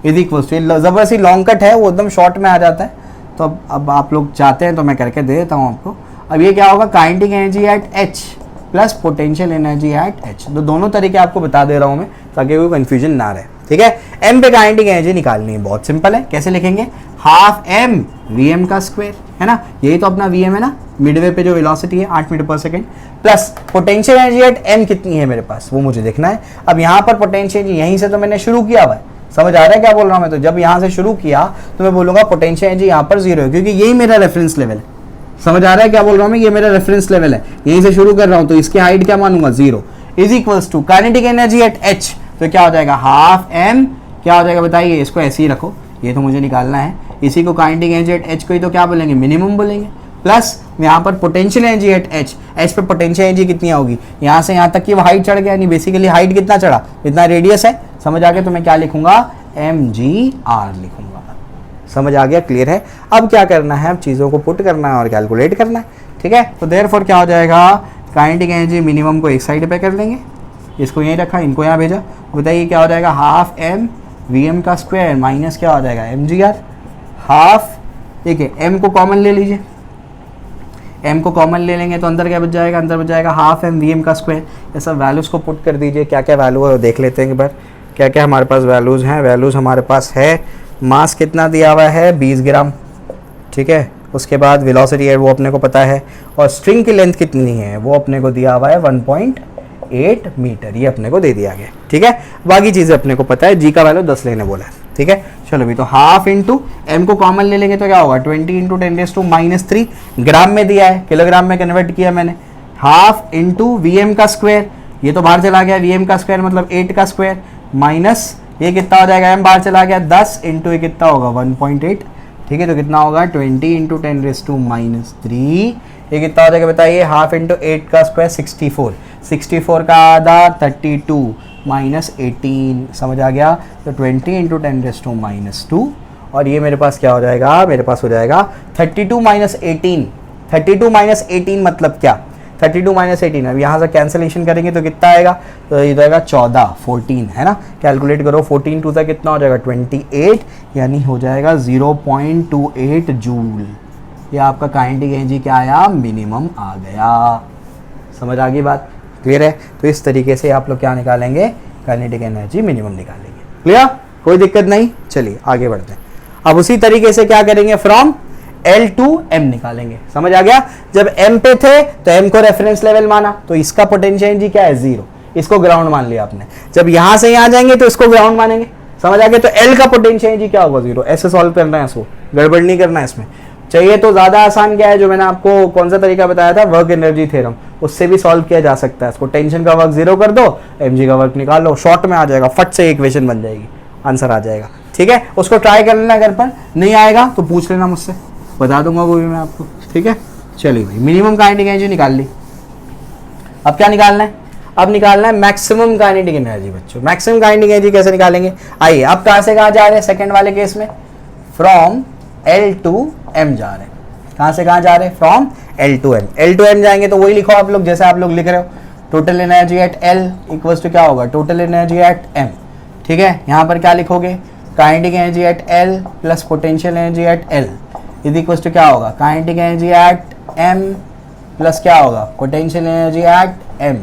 is equal to, जबरदस्ती लॉन्ग कट है वो एकदम शॉर्ट में आ जाता है, तो अब आप लोग चाहते हैं तो मैं करके दे देता हूँ आपको। अब ये क्या होगा, kinetic energy at H plus potential energy at H। तो दोनों तरीके आपको बता दे रहा हूँ मैं ताकि कोई कंफ्यूजन ना रहे, ठीक है। M पे काइनेटिक एनर्जी निकालनी है, बहुत सिंपल है, कैसे लिखेंगे, हाफ M Vm का स्क्वायर, है ना। यही तो अपना Vm है ना, मिडवे पे जो वेलोसिटी है 8 मीटर पर second, plus potential energy at M कितनी है मेरे पास वो मुझे देखना है। अब यहाँ पर पोटेंशियल एनर्जी यहीं से तो मैंने शुरू किया हुआ है, समझ आ रहा है क्या बोल रहा हूँ मैं। तो जब यहाँ से शुरू किया तो मैं बोलूंगा पोटेंशियल एनर्जी यहाँ पर 0 है, क्योंकि यही मेरा रेफरेंस लेवल है। समझ आ रहा है क्या बोल रहा हूँ मैं, ये मेरा रेफरेंस लेवल है, यहीं से शुरू कर रहा हूँ, तो इसकी हाइट क्या मानूंगा, 0 is equals to kinetic energy at H। तो क्या हो जाएगा, हाफ M क्या हो जाएगा बताइए, इसको ऐसे ही रखो, ये तो मुझे निकालना है। इसी को काइनेटिक एनर्जी एट H को ही तो क्या बोलेंगे, मिनिमम बोलेंगे, प्लस यहाँ पर पोटेंशियल एनर्जी एट H पे पोटेंशियल एनर्जी कितनी होगी, यहाँ से यहाँ तक की वो हाइट चढ़ गया, यानी बेसिकली हाइट कितना चढ़ा, इतना रेडियस है। समझ आ गया, तो मैं क्या लिखूंगा, mgr लिखूंगा। समझ आ गया, क्लियर है। अब क्या करना है, अब चीज़ों को पुट करना है और कैलकुलेट करना है, ठीक है। तो देयरफॉर क्या हो जाएगा, काइनेटिक एनर्जी मिनिमम को एक साइड पे कर लेंगे, इसको यहीं रखा, इनको यहाँ भेजा। बताइए क्या हो जाएगा, हाफ M Vm का स्क्वायर माइनस क्या हो जाएगा, mgr हाफ। ठीक है, M को कॉमन ले लीजिए, M को कॉमन ले लेंगे तो अंदर क्या बच जाएगा, अंदर बच जाएगा हाफ M Vm का स्क्वायर। ये सब वैल्यूज़ को पुट कर दीजिए, क्या क्या वैल्यू है देख लेते हैं एक बार, क्या क्या हमारे पास वैल्यूज़ हैं। वैल्यूज़ हमारे पास है मास कितना दिया हुआ है 20 ग्राम, ठीक है। उसके बाद वेलोसिटी है वो अपने को पता है, और स्ट्रिंग की लेंथ कितनी है वो अपने को दिया हुआ है 1.8 मीटर, ये अपने को दे दिया गया, ठीक है। बाकी चीज़ें अपने को पता है, जी का वैल्यू 10 लेने बोला है, ठीक है। चलो भी, तो हाफ इंटू एम को कॉमन ले लेंगे तो क्या होगा 20 इंटू 10⁻³ ग्राम में दिया है, किलोग्राम में कन्वर्ट किया मैंने। हाफ इंटू वी एम का स्क्वायर, ये तो बाहर चला गया, वी एम का स्क्वायर मतलब 8 का स्क्वायर, माइनस ये कितना हो जाएगा, एम बाहर चला गया 10 इंटू ये कितना होगा 1.8, ठीक है। तो कितना होगा 20 इंटू 10⁻³ ये कितना हो जाएगा बताइए, हाफ इंटू 8 का स्क्वायर 64, 64 का आधा 32 माइनस 18, समझ आ गया। तो 20 इंटू 10⁻², और ये मेरे पास क्या हो जाएगा, मेरे पास हो जाएगा 32 माइनस 18, 32 माइनस 18 मतलब क्या, 32 माइनस 18, अब यहाँ से कैंसिलेशन करेंगे तो कितना आएगा, तो ये जाएगा 14, 14 है ना, कैलकुलेट करो 14 टू कितना हो जाएगा 28, यानी हो जाएगा 0.28 जूल। ये आपका काइनेटिक एनर्जी क्या आया, मिनिमम आ गया। समझ आ गई बात, क्लियर है। तो इस तरीके से आप लोग क्या निकालेंगे, काइनेटिक एनर्जी मिनिमम निकालेंगे, क्लियर, कोई दिक्कत नहीं। चलिए आगे बढ़ते हैं। अब उसी तरीके से क्या करेंगे, फ्रॉम L टू M निकालेंगे, समझ आ गया। जब M पे थे तो M को रेफरेंस लेवल माना, तो इसका पोटेंशियल एनर्जी क्या है 0, इसको ग्राउंड मान लिया आपने। जब यहां से यहां जाएंगे तो इसको ग्राउंड मानेंगे, समझ आ गया। तो L का पोटेंशियल एनर्जी क्या होगा 0, ऐसे सॉल्व करना है इसको, गड़बड़ नहीं करना है इसमें। चाहिए तो ज्यादा आसान क्या है, जो मैंने आपको कौन सा तरीका बताया था, वर्क एनर्जी थ्योरम, उससे भी सॉल्व किया जा सकता है इसको। टेंशन का वर्क 0 कर दो, mg का वर्क निकाल लो, शॉर्ट में आ जाएगा, फट से इक्वेशन बन जाएगी, आंसर आ जाएगा, ठीक है। उसको ट्राई कर लेना, अगर पर नहीं आएगा तो पूछ लेना मुझसे, बता दूंगा वो भी मैं आपको, ठीक है। चलिए भाई, मिनिमम काइनेटिक एनर्जी निकाल ली। अब क्या निकालना है, अब निकालना है मैक्सिमम काइनेटिक एनर्जी। बच्चों मैक्सिमम काइनेटिक एनर्जी कैसे निकालेंगे, आइए। अब कहां से कहां जा रहे हैं, सेकंड वाले केस में फ्रॉम L टू M जा रहे हैं। कहां से कहां जा रहे हैं, from L to M। L to M जाएंगे तो वही लिखो आप लोग जैसे आप लोग लिख रहे हो, total energy at L equals to क्या होगा, टोटल एनर्जी एट M, ठीक है। यहां पर क्या लिखोगे, kinetic energy at L plus potential energy at L is equals to क्या होगा, kinetic energy at M plus क्या होगा, पोटेंशियल एनर्जी एट M,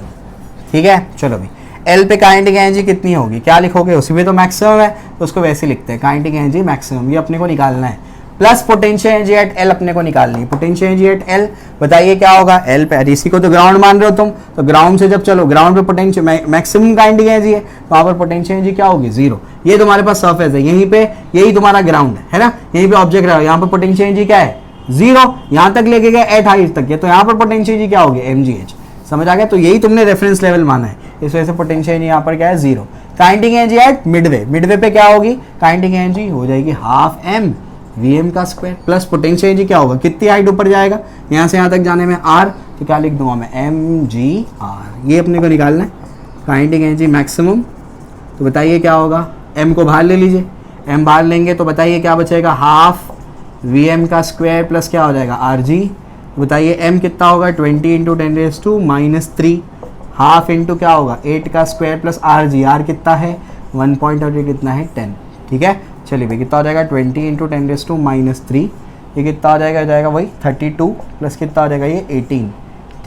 ठीक है। चलो भाई, L पे काइनेटिक एनर्जी कितनी होगी, क्या लिखोगे, उसी में तो मैक्सिमम है तो उसको वैसे लिखते हैं, काइनेटिक एनर्जी मैक्सिमम, ये अपने को निकालना है, plus potential energy at L अपने को निकालनी है। पोटेंशियल एनर्जी एट L बताइए क्या होगा, L पे, इसी को तो ग्राउंड मान रहे हो तुम, तो ग्राउंड से जब चलो, ग्राउंड पे पोटेंशियल मैक्सिमम काइनेटिक एनर्जी है, वहां पर पोटेंशियल एनर्जी क्या होगी 0। ये तुम्हारे पास सरफेस है, यहीं पे यही तुम्हारा ग्राउंड है ना, यहीं पे ऑब्जेक्ट रहा, यहाँ पर पोटेंशियल एनर्जी क्या है 0, यहाँ तक लेके गए एट हाइट तक, तो यहाँ पर पोटेंशियल एनर्जी क्या होगी mgh, समझ आ गया। तो यही तुमने रेफरेंस लेवल माना है, इस वजह से पोटेंशियल एनर्जी यहाँ पर क्या है 0। Kinetic energy eight Midway, Midway पे क्या होगी, काइनेटिक एनर्जी हो जाएगी हाफ m Vm का स्क्वायर प्लस पोटेंशियल एनर्जी क्या होगा, कितनी हाइट ऊपर जाएगा, यहाँ से यहाँ तक जाने में r, तो क्या लिख दूंगा मैं mgr, ये अपने को निकालना है काइनेटिक एनर्जी मैक्सिमम। तो बताइए क्या होगा, m को बाहर ले लीजिए, m बाहर लेंगे तो बताइए क्या बचेगा, हाफ Vm का स्क्वायर प्लस क्या हो जाएगा rg। बताइए m कितना होगा 20 इंटू 10⁻³ हाफ इंटू क्या होगा 8 का स्क्वायर प्लस rg, r कितना है 1 कितना है 10, ठीक है। चलिए भाई, कितना हो जाएगा 20 इंटू 10⁻³ ये कितना हो जाएगा, जाएगा वही 32 प्लस कितना हो जाएगा ये 18,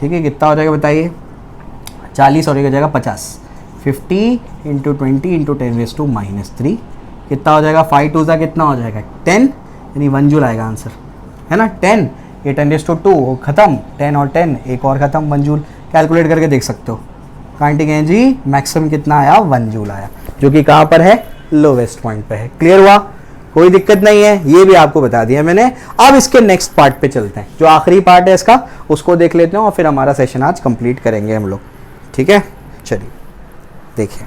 ठीक है। कितना हो जाएगा बताइए 40, और ये हो जाएगा 50, 50 इंटू 20 इंटू 10⁻³ कितना हो जाएगा, 5 टू कितना हो जाएगा 10, यानी 1 जूल आएगा आंसर, है ना। 10 ये 10⁻² खत्म, 10 और 10 एक और खत्म, 1 जूल, कैलकुलेट करके देख सकते हो। काइनेटिक एनर्जी मैक्सिमम कितना आया, 1 जूल आया, जो कि कहाँ पर है, लोवेस्ट पॉइंट पे है। क्लियर हुआ, कोई दिक्कत नहीं है, ये भी आपको बता दिया मैंने। अब इसके नेक्स्ट पार्ट पे चलते हैं, जो आखिरी पार्ट है इसका, उसको देख लेते हैं और फिर हमारा सेशन आज कंप्लीट करेंगे हम लोग, ठीक है। चलिए देखिए,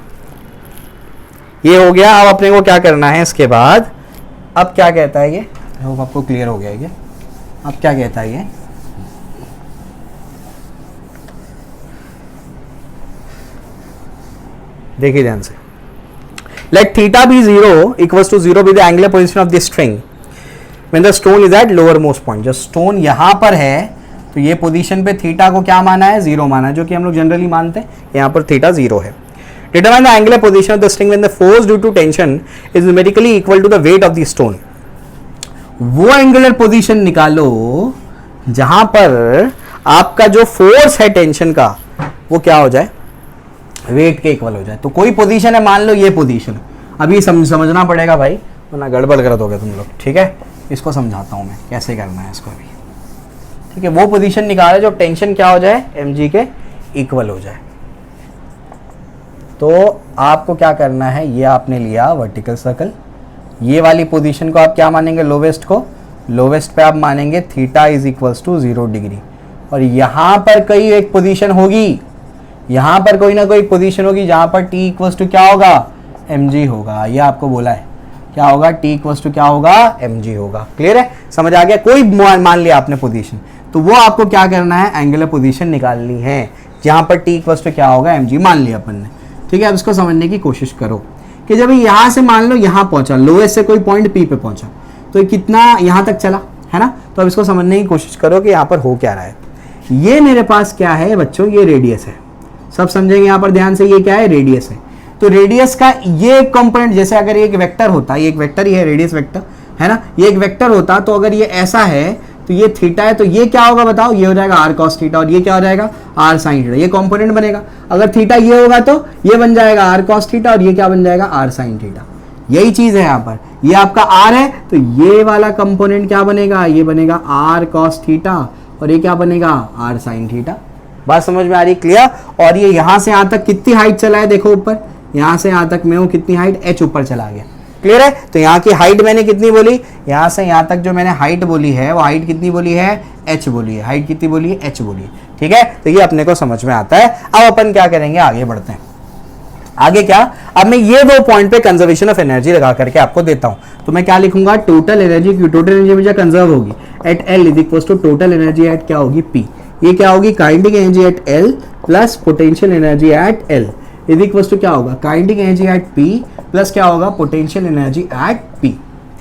ये हो गया। अब अपने को क्या करना है इसके बाद, अब क्या कहता है ये, आपको क्लियर हो गया ये, अब क्या कहता है ये, देखिए ध्यान से, let theta be 0 equals to 0 be the angular position of the string when the stone is at lowermost point। जब स्टोन यहाँ पर है तो ये पोजीशन पे थीटा को क्या माना है, 0 माना है, जो कि हम लोग जनरली मानते हैं, यहाँ पर थीटा 0 है। Determine the angular position of the string when the force due to tension is numerically equal to the weight of the stone। वो एंगुलर पोजीशन निकालो जहां पर आपका जो फोर्स है टेंशन का वो क्या हो जाए, वेट के इक्वल हो जाए। तो कोई पोजीशन है, मान लो ये पोजीशन, अभी समझना पड़ेगा भाई, वरना गड़बड़ कर दोगे तुम लोग, ठीक है। इसको समझाता हूँ मैं कैसे करना है इसको भी, ठीक है। वो पोजीशन निकाले जो टेंशन क्या हो जाए, mg के इक्वल हो जाए। तो आपको क्या करना है, ये आपने लिया वर्टिकल सर्कल, ये वाली पोजीशन को आप क्या मानेंगे, लोवेस्ट को, लोवेस्ट पे आप मानेंगे theta is equals to 0 degree. और यहाँ पर कोई एक पोजीशन होगी, यहाँ पर कोई ना कोई पोजीशन होगी जहाँ पर t इक्वल्स टू क्या होगा, mg होगा। ये आपको बोला है क्या होगा, t इक्वल्स टू क्या होगा, mg होगा। क्लियर है, समझ आ गया। कोई मान लिया आपने पोजीशन, तो वो आपको क्या करना है, एंगुलर पोजीशन निकालनी है जहाँ पर t इक्वल्स टू क्या होगा, mg मान लिया अपन ने, ठीक है। अब इसको समझने की कोशिश करो कि जब यहाँ से मान लो यहाँ पहुंचा, लोएस्ट से कोई पॉइंट P पे पहुंचा, तो ये कितना यहाँ तक चला है ना। तो अब इसको समझने की कोशिश करो कि यहाँ पर हो क्या रहा है। ये मेरे पास क्या है बच्चों, ये रेडियस है, सब समझेंगे यहाँ पर ध्यान से, ये क्या है, रेडियस है। तो रेडियस का ये कंपोनेंट, जैसे अगर ये एक वेक्टर होता, ये एक वेक्टर ही है, रेडियस वेक्टर है ना, ये एक वेक्टर होता, तो अगर ये ऐसा है तो ये थीटा है, तो ये क्या होगा बताओ, ये हो जाएगा r cos थीटा, और ये क्या हो जाएगा, r sin थीटा। ये कंपोनेंट बनेगा। अगर थीटा ये होगा तो ये बन जाएगा r cos थीटा, और ये क्या बन जाएगा, r sin थीटा। यही चीज है यहाँ पर, ये आपका r है तो ये वाला कंपोनेंट क्या बनेगा, ये बनेगा r cos थीटा, और ये क्या बनेगा, r sin थीटा। बात समझ में आ रही, क्लियर। और ये यहाँ से यहाँ तक कितनी हाइट चला है, देखो ऊपर, यहाँ से यहाँ तक मैं हूँ, कितनी हाइट, h ऊपर चला गया। क्लियर है। तो यहाँ की हाइट मैंने कितनी बोली, यहाँ से यहाँ तक जो मैंने हाइट बोली है वो हाइट कितनी बोली है, h बोली है। हाइट कितनी बोली है, h बोली है, ठीक है। तो ये अपने को समझ में आता है। अब अपन क्या करेंगे, आगे बढ़ते हैं। आगे क्या, अब मैं ये दो पॉइंट पे कंजर्वेशन ऑफ एनर्जी लगा करके आपको देता हूं। तो मैं क्या लिखूंगा, टोटल एनर्जी, टोटल एनर्जी मुझे कंजर्व होगी at L is equal to total energy at क्या होगी, पी। ये क्या होगी, kinetic energy at L plus potential energy at L is equal to क्या होगा, kinetic energy at P plus क्या होगा, पोटेंशियल एनर्जी एट पी।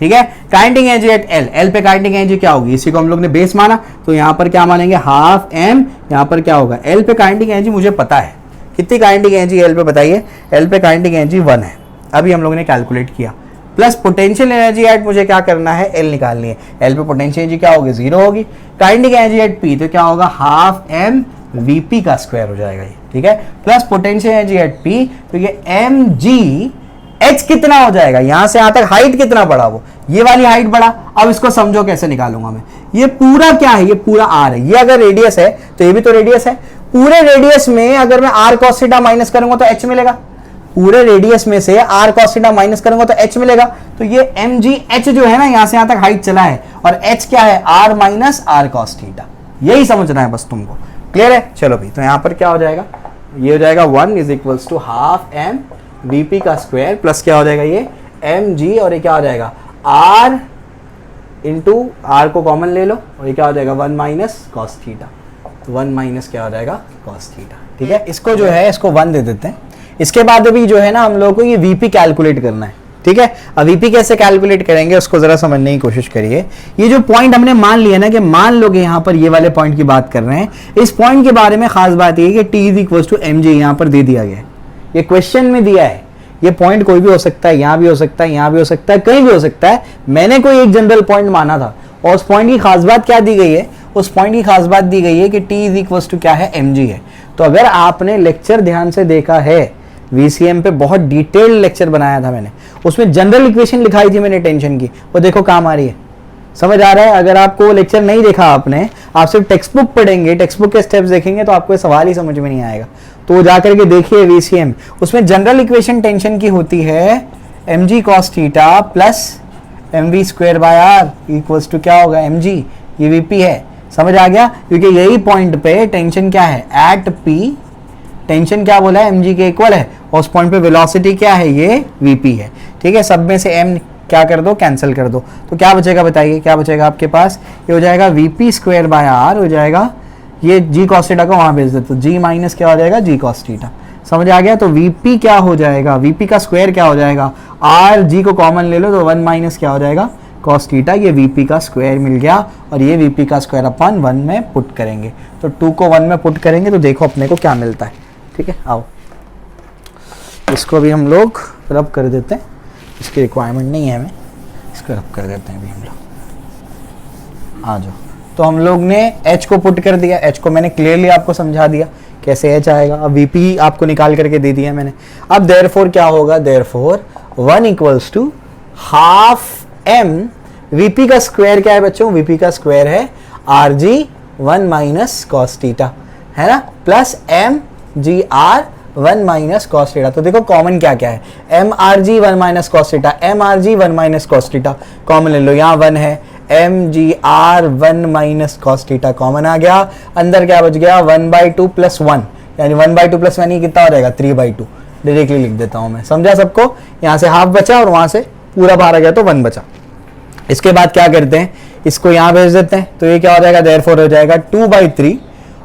ठीक है, kinetic energy at L, L पे काइनेटिक एनर्जी क्या होगी, इसी को हम लोग ने बेस माना, तो यहाँ पर क्या मानेंगे, हाफ एम। यहाँ पर क्या होगा, एल पे काइनेटिक एनर्जी मुझे पता है, कितनी काइनेटिक एनर्जी एल पे बताइए, एल पे काइनेटिक एनर्जी 1 है, अभी हम लोगों ने कैलकुलेट किया। प्लस पोटेंशियल एनर्जी एट मुझे क्या करना है, एल निकालनी है। एल पे पोटेंशियल एनर्जी क्या होगी, 0 होगी। काइनेटिक एनर्जी एट पी तो क्या होगा, हाफ एम वीपी का स्क्वायर हो जाएगा ये। ठीक है, plus potential energy at P तो ये एम जी एच कितना हो जाएगा, यहां से यहां तक हाइट कितना बढ़ा, वो ये वाली हाइट बढ़ा। अब इसको समझो कैसे निकालूंगा मैं, ये पूरा क्या है, ये पूरा आर है। ये अगर रेडियस है तो ये भी तो रेडियस है। पूरे रेडियस में अगर मैं आर कॉस थीटा माइनस करूंगा तो एच मिलेगा। पूरे रेडियस में से आर कॉस थीटा माइनस करूंगा तो एच मिलेगा। तो ये एम जी एच जो है ना, यहां से यहां तक हाइट चला है, और एच क्या है, R minus R cos theta. यही समझना है बस तुमको। क्लियर है, चलो भाई। तो यहां पर क्या हो जाएगा, ये हो जाएगा 1 is equals to half M V P का स्क्वायर प्लस क्या हो जाएगा, ये एम जी, और ये क्या हो जाएगा, आर इंटू आर को कॉमन ले लो, और ये क्या हो जाएगा 1 माइनस कॉस थीटा। तो 1 माइनस क्या हो जाएगा, कॉस थीटा। ठीक है, इसको जो है इसको 1 दे देते हैं। इसके बाद अभी जो है ना, हम लोगों को ये वीपी कैलकुलेट करना है। ठीक है, अब वीपी कैसे कैलकुलेट करेंगे उसको जरा समझने की कोशिश करिए। ये जो पॉइंट हमने मान लिया ना, कि मान लो कि यहाँ पर ये वाले पॉइंट की बात कर रहे हैं, इस पॉइंट के बारे में खास बात ये है कि T is equal to M G यहाँ पर दे दिया गया है, ये क्वेश्चन में दिया है। ये पॉइंट कोई भी हो सकता है, यहाँ भी हो सकता है, यहाँ भी हो सकता है, कहीं भी हो सकता है। मैंने कोई एक जनरल पॉइंट माना था, और उस पॉइंट की खास बात क्या दी गई है, उस पॉइंट की खास बात दी गई है कि टी इज इक्वल टू क्या है, एम जी है। तो अगर आपने लेक्चर ध्यान से देखा है, वीसीएम पे बहुत डिटेल्ड लेक्चर बनाया था मैंने, उसमें जनरल इक्वेशन लिखाई थी मैंने टेंशन की, वो देखो काम आ रही है। समझ आ रहा है। अगर आपको वो लेक्चर नहीं देखा आपने, आप सिर्फ टेक्स्ट बुक पढ़ेंगे, टेक्स्ट बुक के स्टेप्स देखेंगे, तो आपको सवाल ही समझ में नहीं आएगा। तो जाकर के देखिए वीसीएम, उसमें जनरल इक्वेशन टेंशन की होती है M G cos theta plus M V square by R equals to क्या होगा, एम जी, ये वीपी है। समझ आ गया, क्योंकि यही पॉइंट पे टेंशन क्या है, एट पी, टेंशन क्या बोला है, mg के इक्वल है, और उस पॉइंट पे वेलोसिटी क्या है, ये vp है। ठीक है, सब में से m क्या कर दो, कैंसिल कर दो, तो क्या बचेगा बताइए, क्या बचेगा आपके पास, ये हो जाएगा vp स्क्वायर बाय r हो जाएगा, ये g cos थीटा को वहां भेज दो, तो g माइनस क्या हो जाएगा, g cos थीटा। समझ आ गया। तो vp क्या हो जाएगा, vp का स्क्वायर क्या हो जाएगा, r g को कॉमन ले लो, तो 1 माइनस क्या हो जाएगा, cos थीटा। ये vp का स्क्वायर मिल गया, और ये vp का स्क्वायर अपन 1 में पुट करेंगे, तो 2 को 1 में पुट करेंगे तो देखो अपने को क्या मिलता है। ठीक है, आओ इसको भी हम लोग रब कर देते हैं, इसकी रिक्वायरमेंट नहीं है हमें, इसको रब कर देते हैं अभी हम लोग। आ जाओ, तो हम लोग ने h को पुट कर दिया, h को मैंने क्लियरली आपको समझा दिया कैसे h आएगा। अब vp आपको निकाल करके दे दिया मैंने। अब देयरफॉर क्या होगा, therefore 1 equals to half m, V P का स्क्वायर क्या है बच्चों, वीपी का स्क्वायर है R G 1 minus cos theta, है ना, plus M G R 1 minus cos theta. तो देखो कॉमन क्या क्या है, M R G 1 minus cos theta, M R G 1 minus cos theta common ले लो, यहाँ 1 है, M G R 1 minus cos theta common आ गया, अंदर क्या बच गया 1/2 प्लस 1, यानी 1/2 प्लस 1 ही कितना हो जाएगा 3/2, डायरेक्टली लिख देता हूं मैं, समझा सबको, यहाँ से हाफ बचा और वहां से पूरा बाहर आ गया तो 1 बचा। इसके बाद क्या करते हैं, इसको यहाँ भेज देते हैं, तो ये क्या हो जाएगा, देयरफॉर हो जाएगा 2/3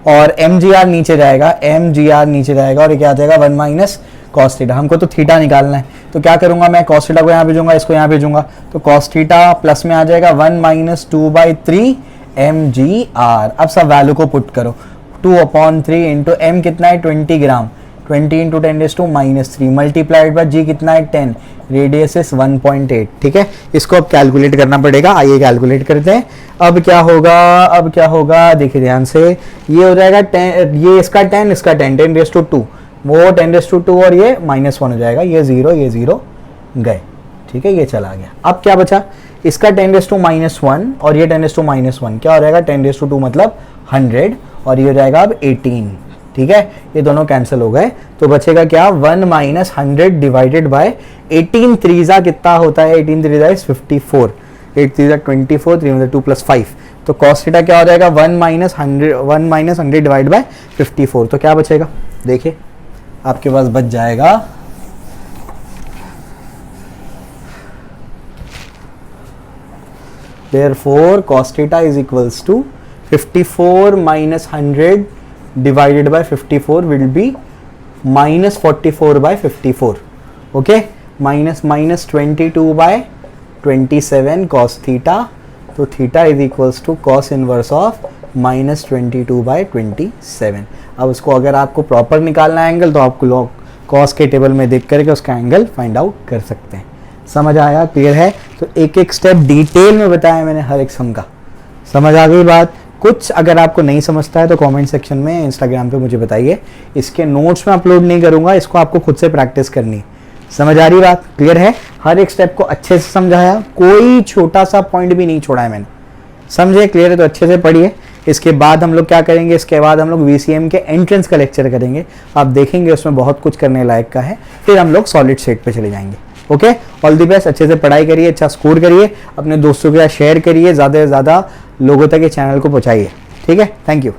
और mgr नीचे जाएगा, mgr नीचे जाएगा और ये क्या आ जाएगा 1 माइनस कॉस थीटा। हमको तो थीटा निकालना है, तो क्या करूंगा मैं, कॉस थीटा को यहाँ भेजूंगा, इसको यहाँ भेजूंगा, तो कॉस थीटा प्लस में आ जाएगा 1 माइनस 2/3 mgr। अब सब वैल्यू को पुट करो, 2/3 इंटू m कितना है 20 ग्राम, 20 इंटू 10⁻³ मल्टीप्लाइड बाय g कितना है 10, रेडियस इज 1.8, ठीक है। इसको अब कैलकुलेट करना पड़ेगा, आइए कैलकुलेट करते हैं। अब क्या होगा, देखिए ध्यान से, ये हो जाएगा 10, ये इसका 10 इसका 10, 10⁻², वो 10⁻² और ये -1 हो जाएगा, ये 0 गए, ठीक है, ये चला गया। अब क्या बचा, इसका 10⁻⁻1 और ये 10⁻⁻1 क्या हो जाएगा, 10⁻² मतलब 100 और ये हो जाएगा अब 18, ठीक है, ये दोनों कैंसिल हो गए, तो बचेगा क्या 1 माइनस 100 डिवाइडेड बाय 18 3 कितना होता है, 18 3 इज 54, 8 3 24, 3 2 प्लस 5, तो कॉस थीटा क्या हो जाएगा 1 माइनस 100 डिवाइड बाय 54, तो क्या बचेगा, देखिए आपके पास बच जाएगा therefore cos theta is equals to 54 minus 100 divided by 54 will be minus 44 by 54, okay, minus 22 by 27 cos theta, तो theta is equals to cos inverse of minus 22 by 27। अब उसको अगर आपको प्रॉपर निकालना है एंगल, तो आपको लोग cos के टेबल में देख करके उसका एंगल फाइंड आउट कर सकते हैं। समझ आया, क्लियर है, तो एक एक स्टेप डिटेल में बताया मैंने हर एक सम का, समझ आ गई बात। कुछ अगर आपको नहीं समझता है तो कमेंट सेक्शन में इंस्टाग्राम पे मुझे बताइए, इसके नोट्स में अपलोड नहीं करूंगा, इसको आपको खुद से प्रैक्टिस करनी है। समझ आ रही बात, क्लियर है, हर एक स्टेप को अच्छे से समझाया, कोई छोटा सा पॉइंट भी नहीं छोड़ा है मैंने, समझे, क्लियर है, तो अच्छे से पढ़िए। इसके बाद हम लोग क्या करेंगे, इसके बाद हम लोग VCM के एंट्रेंस का लेक्चर करेंगे, आप देखेंगे उसमें बहुत कुछ करने लायक का है, फिर हम लोग सॉलिड स्टेट पे चले जाएंगे। ओके, ऑल दी बेस्ट, अच्छे से पढ़ाई करिए, अच्छा स्कोर करिए, अपने दोस्तों के साथ शेयर करिए, ज़्यादा से ज़्यादा लोगों तक ये चैनल को पहुंचाइए, ठीक है, थैंक यू।